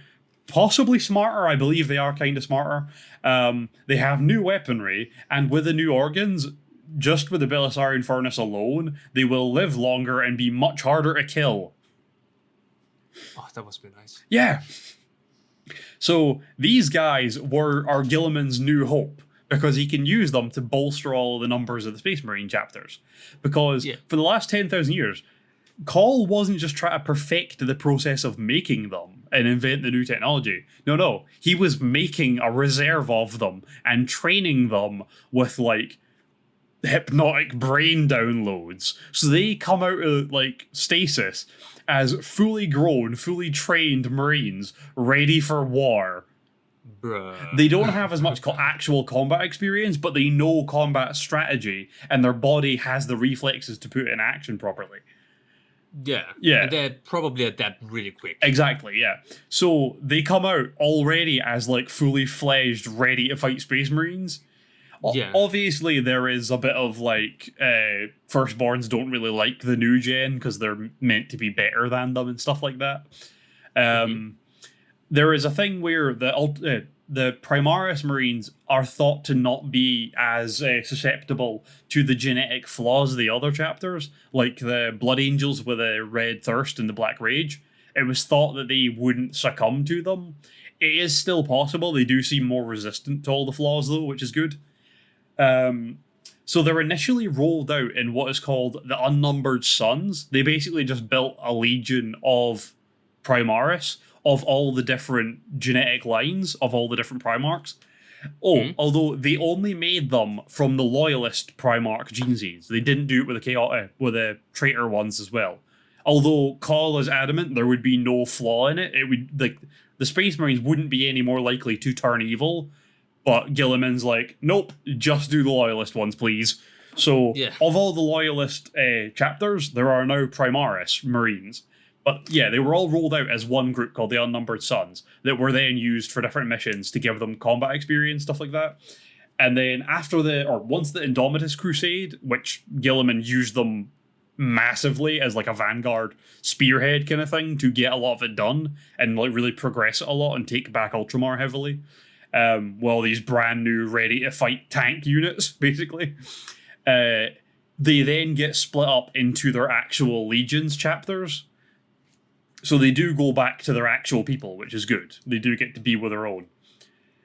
possibly smarter. I believe they are kind of smarter. They have new weaponry, and with the new organs, just with the Belisarian Furnace alone, they will live longer and be much harder to kill. Oh, that must be nice. Yeah. So these guys are Guilliman's new hope, because he can use them to bolster all the numbers of the Space Marine chapters. Because for the last 10,000 years, Call wasn't just trying to perfect the process of making them and invent the new technology. No. He was making a reserve of them and training them with, like, hypnotic brain downloads. So they come out of, like, stasis as fully grown, fully trained Marines ready for war. Bruh. They don't have as much actual combat experience, but they know combat strategy, and their body has the reflexes to put it in action properly. Yeah. Yeah. And they probably adapt really quick. Exactly, yeah. So they come out already as like fully fledged, ready to fight Space Marines. Yeah. Obviously, there is a bit of like firstborns don't really like the new gen because they're meant to be better than them and stuff like that. There is a thing where the Primaris Marines are thought to not be as susceptible to the genetic flaws of the other chapters, like the Blood Angels with the Red Thirst and the Black Rage. It was thought that they wouldn't succumb to them. It is still possible. They do seem more resistant to all the flaws, though, which is good. So they're initially rolled out in what is called the Unnumbered Sons. They basically just built a legion of Primaris, of all the different genetic lines of all the different Primarchs. Although they only made them from the loyalist Primarch gene seeds. They didn't do it with the traitor ones as well. Although Call is adamant there would be no flaw in it. It would, like, the Space Marines wouldn't be any more likely to turn evil. But Guilliman's like, nope, just do the loyalist ones, please. So of all the loyalist chapters, there are now Primaris Marines. But yeah, they were all rolled out as one group called the Unnumbered Sons that were then used for different missions to give them combat experience, stuff like that. And then once the Indomitus Crusade, which Guilliman used them massively as like a vanguard spearhead kind of thing to get a lot of it done and like really progress it a lot and take back Ultramar heavily. These brand new ready to fight tank units, basically. They then get split up into their actual legions chapters. So they do go back to their actual people, which is good. They do get to be with their own.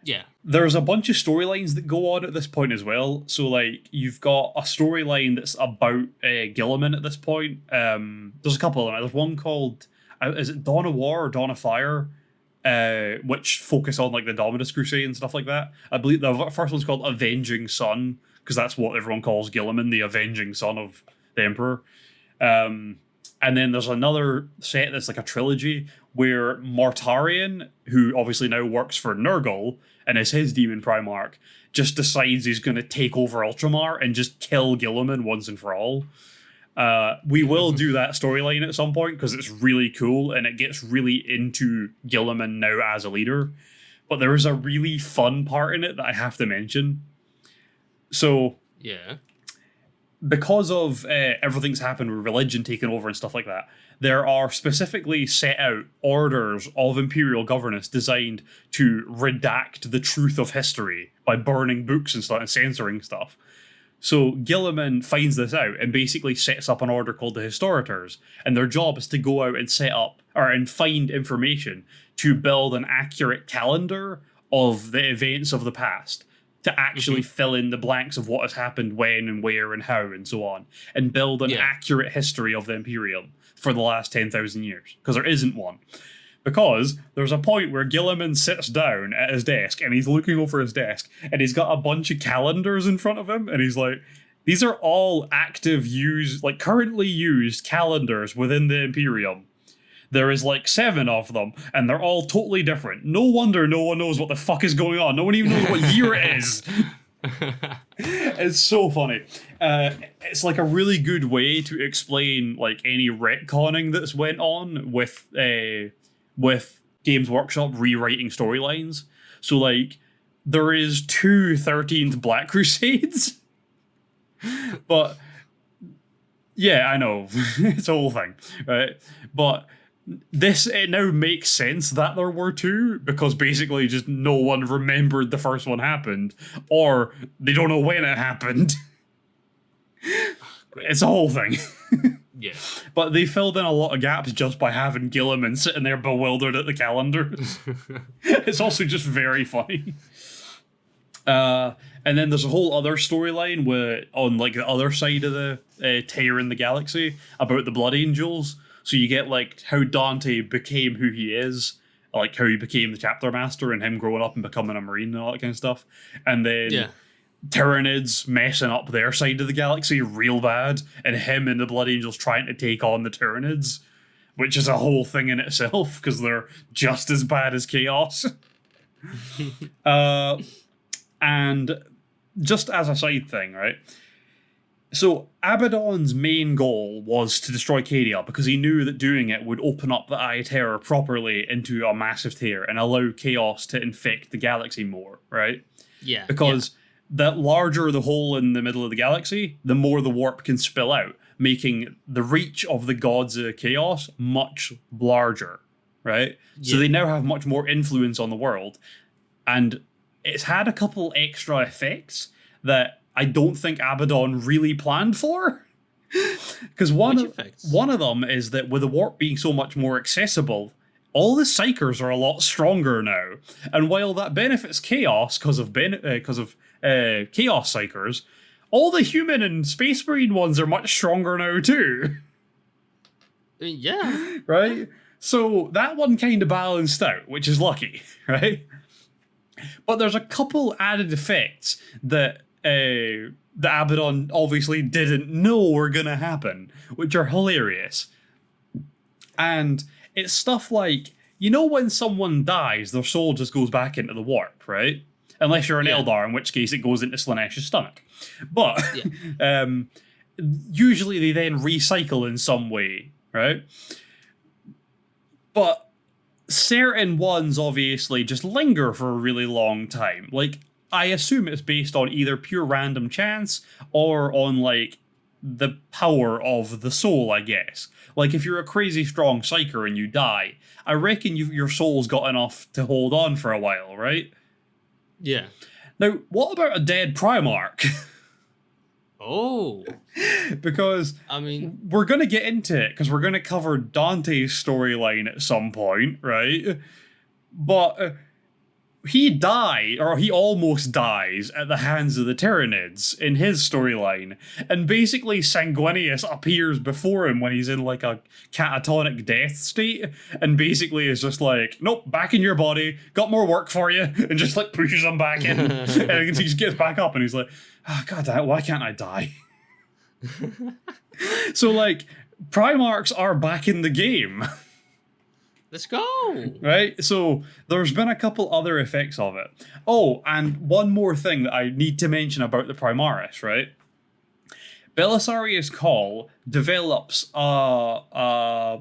Yeah. There's a bunch of storylines that go on at this point as well. So, like, you've got a storyline that's about Guilliman at this point. There's a couple of them. There's one called, is it Dawn of War or Dawn of Fire? Which focus on, like, the Indomitus Crusade and stuff like that. I believe the first one's called Avenging Son, because that's what everyone calls Guilliman, the Avenging Son of the Emperor. And then there's another set that's like a trilogy where Mortarion, who obviously now works for Nurgle and is his demon Primarch, just decides he's going to take over Ultramar and just kill Guilliman once and for all. We will do that storyline at some point because it's really cool and it gets really into Guilliman now as a leader. but there is a really fun part in it that I have to mention. So, Yeah. because of everything's happened with religion taking over and stuff like that, there are specifically set out orders of imperial governance designed to redact the truth of history by burning books and stuff and censoring stuff. So Guilliman finds this out and basically sets up an order called the Iterators, and their job is to go out and set up and find information to build an accurate calendar of the events of the past, to actually fill in the blanks of what has happened when and where and how and so on, and build an accurate history of the Imperium for the last 10,000 years, because there isn't one. Because there's a point where Guilliman sits down at his desk and he's looking over his desk and he's got a bunch of calendars in front of him and he's like, these are all currently used calendars within the Imperium. There is 7 of them, and they're all totally different. No wonder no one knows what the fuck is going on. No one even knows what year it is. It's so funny. It's a really good way to explain any retconning that's went on with Games Workshop rewriting storylines. So there is 2 13th Black Crusades, but yeah, I know it's a whole thing, right? But it now makes sense that there were 2, because basically just no one remembered the first one happened, or they don't know when it happened. It's a whole thing. Yeah. But they filled in a lot of gaps just by having Guilliman sitting there bewildered at the calendar. It's also just very funny. And then there's a whole other storyline on the other side of the Terran the galaxy about the Blood Angels. So you get how Dante became who he is, how he became the chapter master and him growing up and becoming a Marine and all that kind of stuff. And then Tyranids messing up their side of the galaxy real bad, and him and the Blood Angels trying to take on the Tyranids, which is a whole thing in itself because they're just as bad as Chaos. And just as a side thing, right? So Abaddon's main goal was to destroy Cadia because he knew that doing it would open up the Eye of Terror properly into a massive tear and allow Chaos to infect the galaxy more, right? Yeah. Because the larger the hole in the middle of the galaxy, the more the warp can spill out, making the reach of the gods of Chaos much larger, right? Yeah. So they now have much more influence on the world. And it's had a couple extra effects that I don't think Abaddon really planned for. Because one of them is that with the warp being so much more accessible, all the Psykers are a lot stronger now. And while that benefits Chaos because of Chaos Psykers, all the human and Space Marine ones are much stronger now too. Yeah. Right? So that one kind of balanced out, which is lucky, right? But there's a couple added effects that the Abaddon obviously didn't know were going to happen, which are hilarious. And it's stuff like, when someone dies, their soul just goes back into the warp, right? Unless you're an eldar, in which case it goes into Slaaneash's stomach. But usually they then recycle in some way, right? But certain ones obviously just linger for a really long time. I assume it's based on either pure random chance or on the power of the soul, I guess. If you're a crazy strong Psyker and you die, I reckon your soul's got enough to hold on for a while, right? Yeah. Now, what about a dead Primarch? Oh. Because we're going to get into it because we're going to cover Dante's storyline at some point, right? But he almost dies at the hands of the Tyranids in his storyline. And basically Sanguinius appears before him when he's in a catatonic death state and basically is just nope, back in your body, got more work for you, and just pushes him back in. And he just gets back up and he's like, oh, God damn, why can't I die? So Primarchs are back in the game. Let's go. Right? So there's been a couple other effects of it. Oh, and one more thing that I need to mention about the Primaris, right? Belisarius Call develops a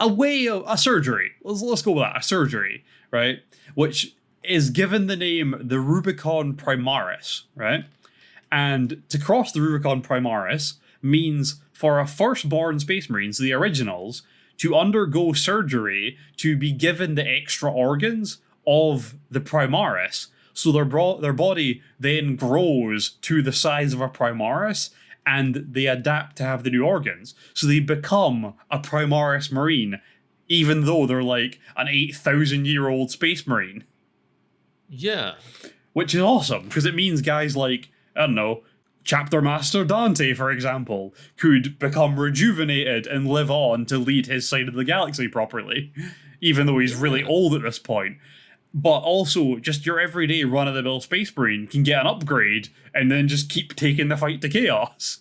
way of a surgery. Let's go with that, a surgery, right? Which is given the name the Rubicon Primaris, right? And to cross the Rubicon Primaris means for a firstborn Space Marines, the originals, to undergo surgery to be given the extra organs of the Primaris. So their body then grows to the size of a Primaris, and they adapt to have the new organs. So they become a Primaris Marine, even though they're like an 8,000-year-old Space Marine. Yeah. Which is awesome, because it means guys like, I don't know, Chapter Master Dante, for example, could become rejuvenated and live on to lead his side of the galaxy properly, even though he's really old at this point. But also, just your everyday run-of-the-mill Space Marine can get an upgrade and then just keep taking the fight to chaos.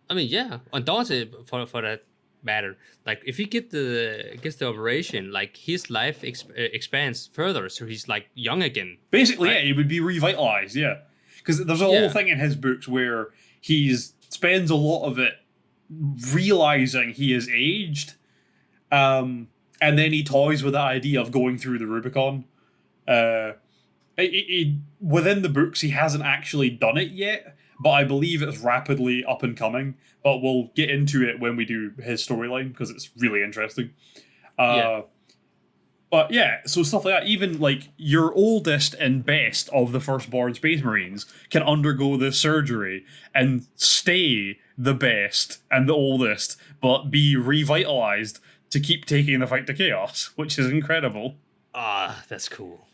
I mean, yeah, on Dante, for that matter, like if he gets the operation, like his life expands further, so he's like young again. Basically, right? yeah, he would be revitalized, yeah. Because there's a whole thing in his books where he spends a lot of it realizing he is aged, and then he toys with the idea of going through the Rubicon. Within the books, he hasn't actually done it yet, but I believe it's rapidly up and coming. But we'll get into it when we do his storyline, because it's really interesting. But yeah, so stuff like that, even like your oldest and best of the firstborn Space Marines can undergo this surgery and stay the best and the oldest, but be revitalized to keep taking the fight to chaos, which is incredible. Ah, that's cool.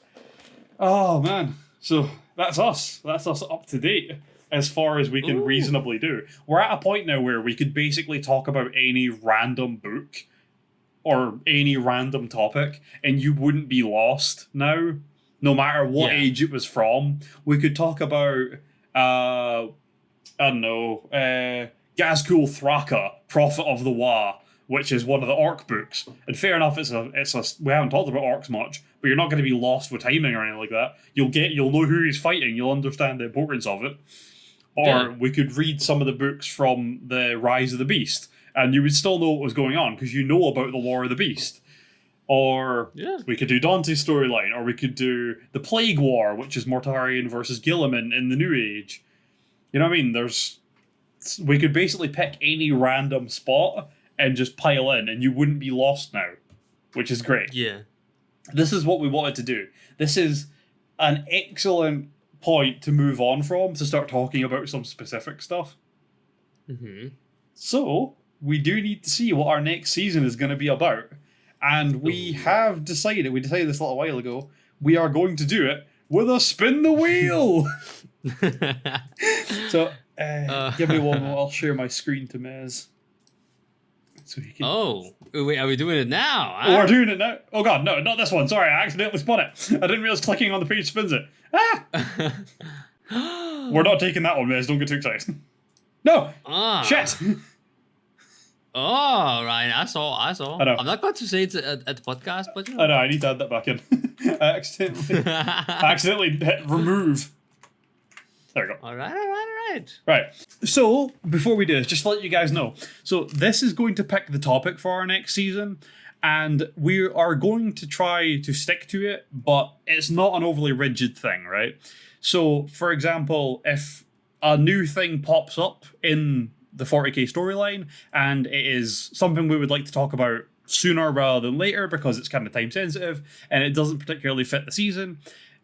Oh man, so that's us. That's us up to date as far as we can reasonably do. We're at a point now where we could basically talk about any random book or any random topic, and you wouldn't be lost now, no matter what age it was from. We could talk about, I don't know, Gazkul Thraka, Prophet of the Wa, which is one of the orc books. And fair enough, it's a we haven't talked about orcs much, but you're not going to be lost with timing or anything like that. You'll know who he's fighting, you'll understand the importance of it. Or we could read some of the books from the Rise of the Beast, and you would still know what was going on because you know about the War of the Beast. Or we could do Dante's storyline, or we could do the Plague War, which is Mortarion versus Guilliman in the New Age. You know what I mean? We could basically pick any random spot and just pile in, and you wouldn't be lost now, which is great. Yeah. This is what we wanted to do. This is an excellent point to move on from, to start talking about some specific stuff. Mm-hmm. So we do need to see what our next season is going to be about. And we have decided, we decided this a little while ago, we are going to do it with a spin the wheel. So, give me one moment, I'll share my screen to Mez. So he can... Oh, wait, are we doing it now? Oh, we're doing it now? Oh god, no, not this one. Sorry, I accidentally spun it. I didn't realize clicking on the page spins it. Ah! We're not taking that one, Mez. Don't get too excited. No! Shit! Oh, Ryan, I saw. I know. I'm not going to say it at the podcast, but you know. I know, I need to add that back in. I accidentally hit remove. There we go. All right. Right. So, before we do this, just to let you guys know. So, this is going to pick the topic for our next season, and we are going to try to stick to it, but it's not an overly rigid thing, right? So, for example, if a new thing pops up in the 40k storyline, and it is something we would like to talk about sooner rather than later because it's kind of time sensitive and it doesn't particularly fit the season,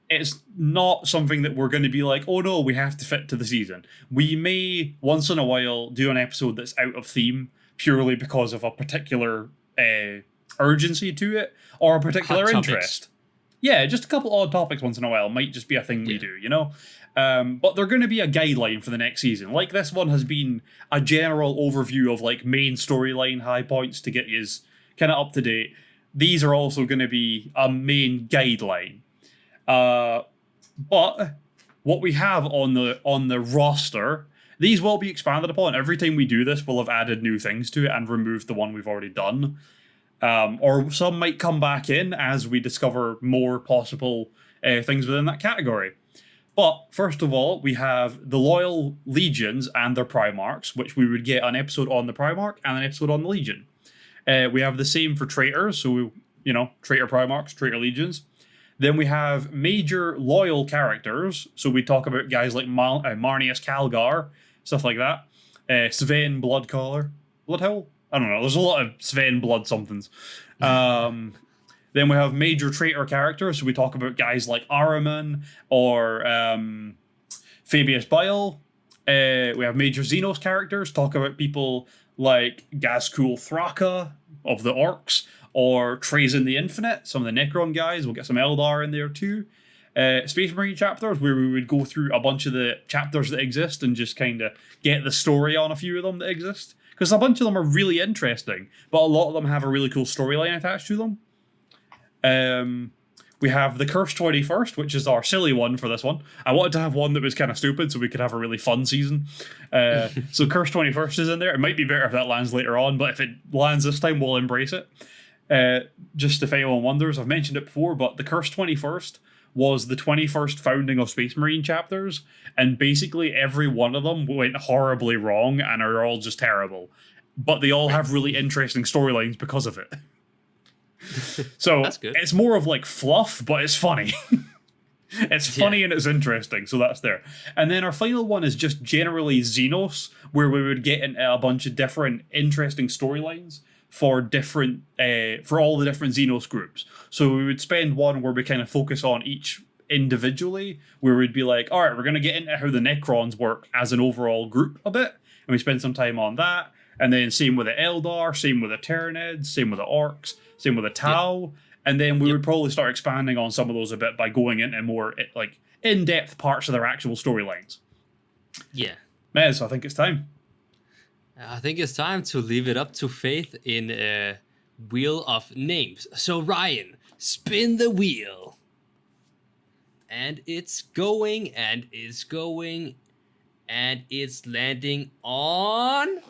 it's not something that we're going to be like, oh no, we have to fit to the season. We may once in a while do an episode that's out of theme purely because of a particular urgency to it or a particular interest. Yeah, just a couple odd topics once in a while might just be a thing we do, you know? But they're going to be a guideline for the next season. Like this one has been a general overview of like main storyline high points to get you kind of up to date. These are also going to be a main guideline. But what we have on the roster, these will be expanded upon. Every time we do this, we'll have added new things to it and removed the one we've already done. Or some might come back in as we discover more possible things within that category. But first of all, we have the Loyal Legions and their Primarchs, which we would get an episode on the Primarch and an episode on the Legion. We have the same for Traitors, so traitor Primarchs, traitor Legions. Then we have major loyal characters. So we talk about guys like Marnius Calgar, stuff like that. Sven Bloodcaller. Bloodhowl? I don't know. There's a lot of Sven Blood somethings. Then we have major traitor characters. So we talk about guys like Ahriman or Fabius Bile. We have major Xenos characters. Talk about people like Gazkul Thraka of the Orcs or Trazyn the Infinite, some of the Necron guys. We'll get some Eldar in there too. Space Marine chapters, where we would go through a bunch of the chapters that exist and just kind of get the story on a few of them that exist. Because a bunch of them are really interesting, but a lot of them have a really cool storyline attached to them. We have the Cursed 21st, which is our silly one for this one. I wanted to have one that was kind of stupid so we could have a really fun season. So Cursed 21st is in there. It might be better if that lands later on, but if it lands this time, we'll embrace it. Just if anyone wonders, I've mentioned it before, but the Cursed 21st was the 21st founding of Space Marine chapters, and basically every one of them went horribly wrong and are all just terrible. But they all have really interesting storylines because of it. So That's good. It's more of like fluff, but it's funny. It's funny and it's interesting, so that's there. And then our final one is just generally Xenos, where we would get into a bunch of different interesting storylines for different for all the different Xenos groups. So we would spend one where we kind of focus on each individually, where we'd be like, all right, we're going to get into how the Necrons work as an overall group a bit, and we spend some time on that. And then same with the Eldar, same with the Tyranids, same with the Orcs, same with the Tau. And then we would probably start expanding on some of those a bit by going into more like in-depth parts of their actual storylines. Yeah. Mez, I think it's time. I think it's time to leave it up to Faith in Wheel of Names. So Ryan, spin the wheel. And it's going, and it's going, and it's landing on...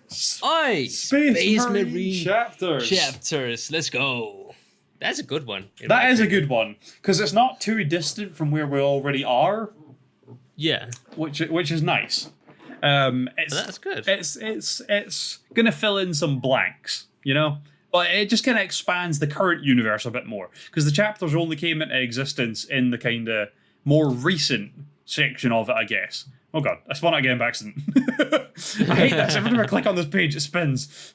Space Marine chapters. Let's go. That's a good one. That is a good one, because it's not too distant from where we already are. Yeah. Which is nice. That's good. It's gonna fill in some blanks, you know? But it just kind of expands the current universe a bit more, because the chapters only came into existence in the kind of more recent section of it, I guess. Oh god, I spun it again by accident. I hate this. Every time I click on this page, it spins.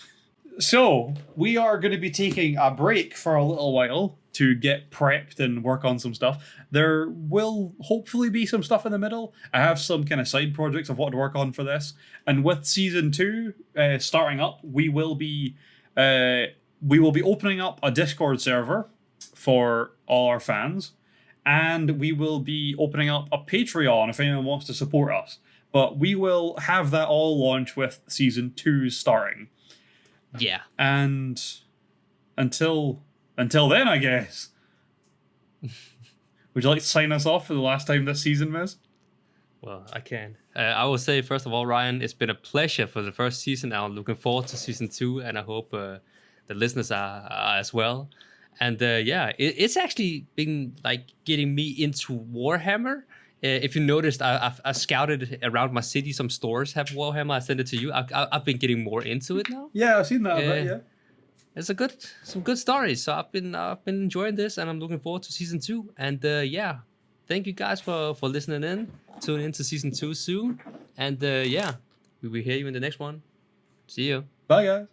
So, we are going to be taking a break for a little while to get prepped and work on some stuff. There will hopefully be some stuff in the middle. I have some kind of side projects I've wanted to work on for this. And with Season 2 starting up, we will be opening up a Discord server for all our fans. And we will be opening up a Patreon if anyone wants to support us. But we will have that all launched with Season 2 starting. Yeah. And until then, I guess. Would you like to sign us off for the last time this season, Miz? Well, I can. I will say, first of all, Ryan, it's been a pleasure for the first season. I'm looking forward to Season 2, and I hope the listeners are as well. And it's actually been like getting me into Warhammer. If you noticed, I scouted around my city. Some stores have Warhammer. I sent it to you. I've been getting more into it now. Yeah, I've seen that. Yeah, it's some good stories. So I've been enjoying this, and I'm looking forward to Season 2. And thank you guys for listening in. Tune in to Season 2 soon. And we will hear you in the next one. See you. Bye, guys.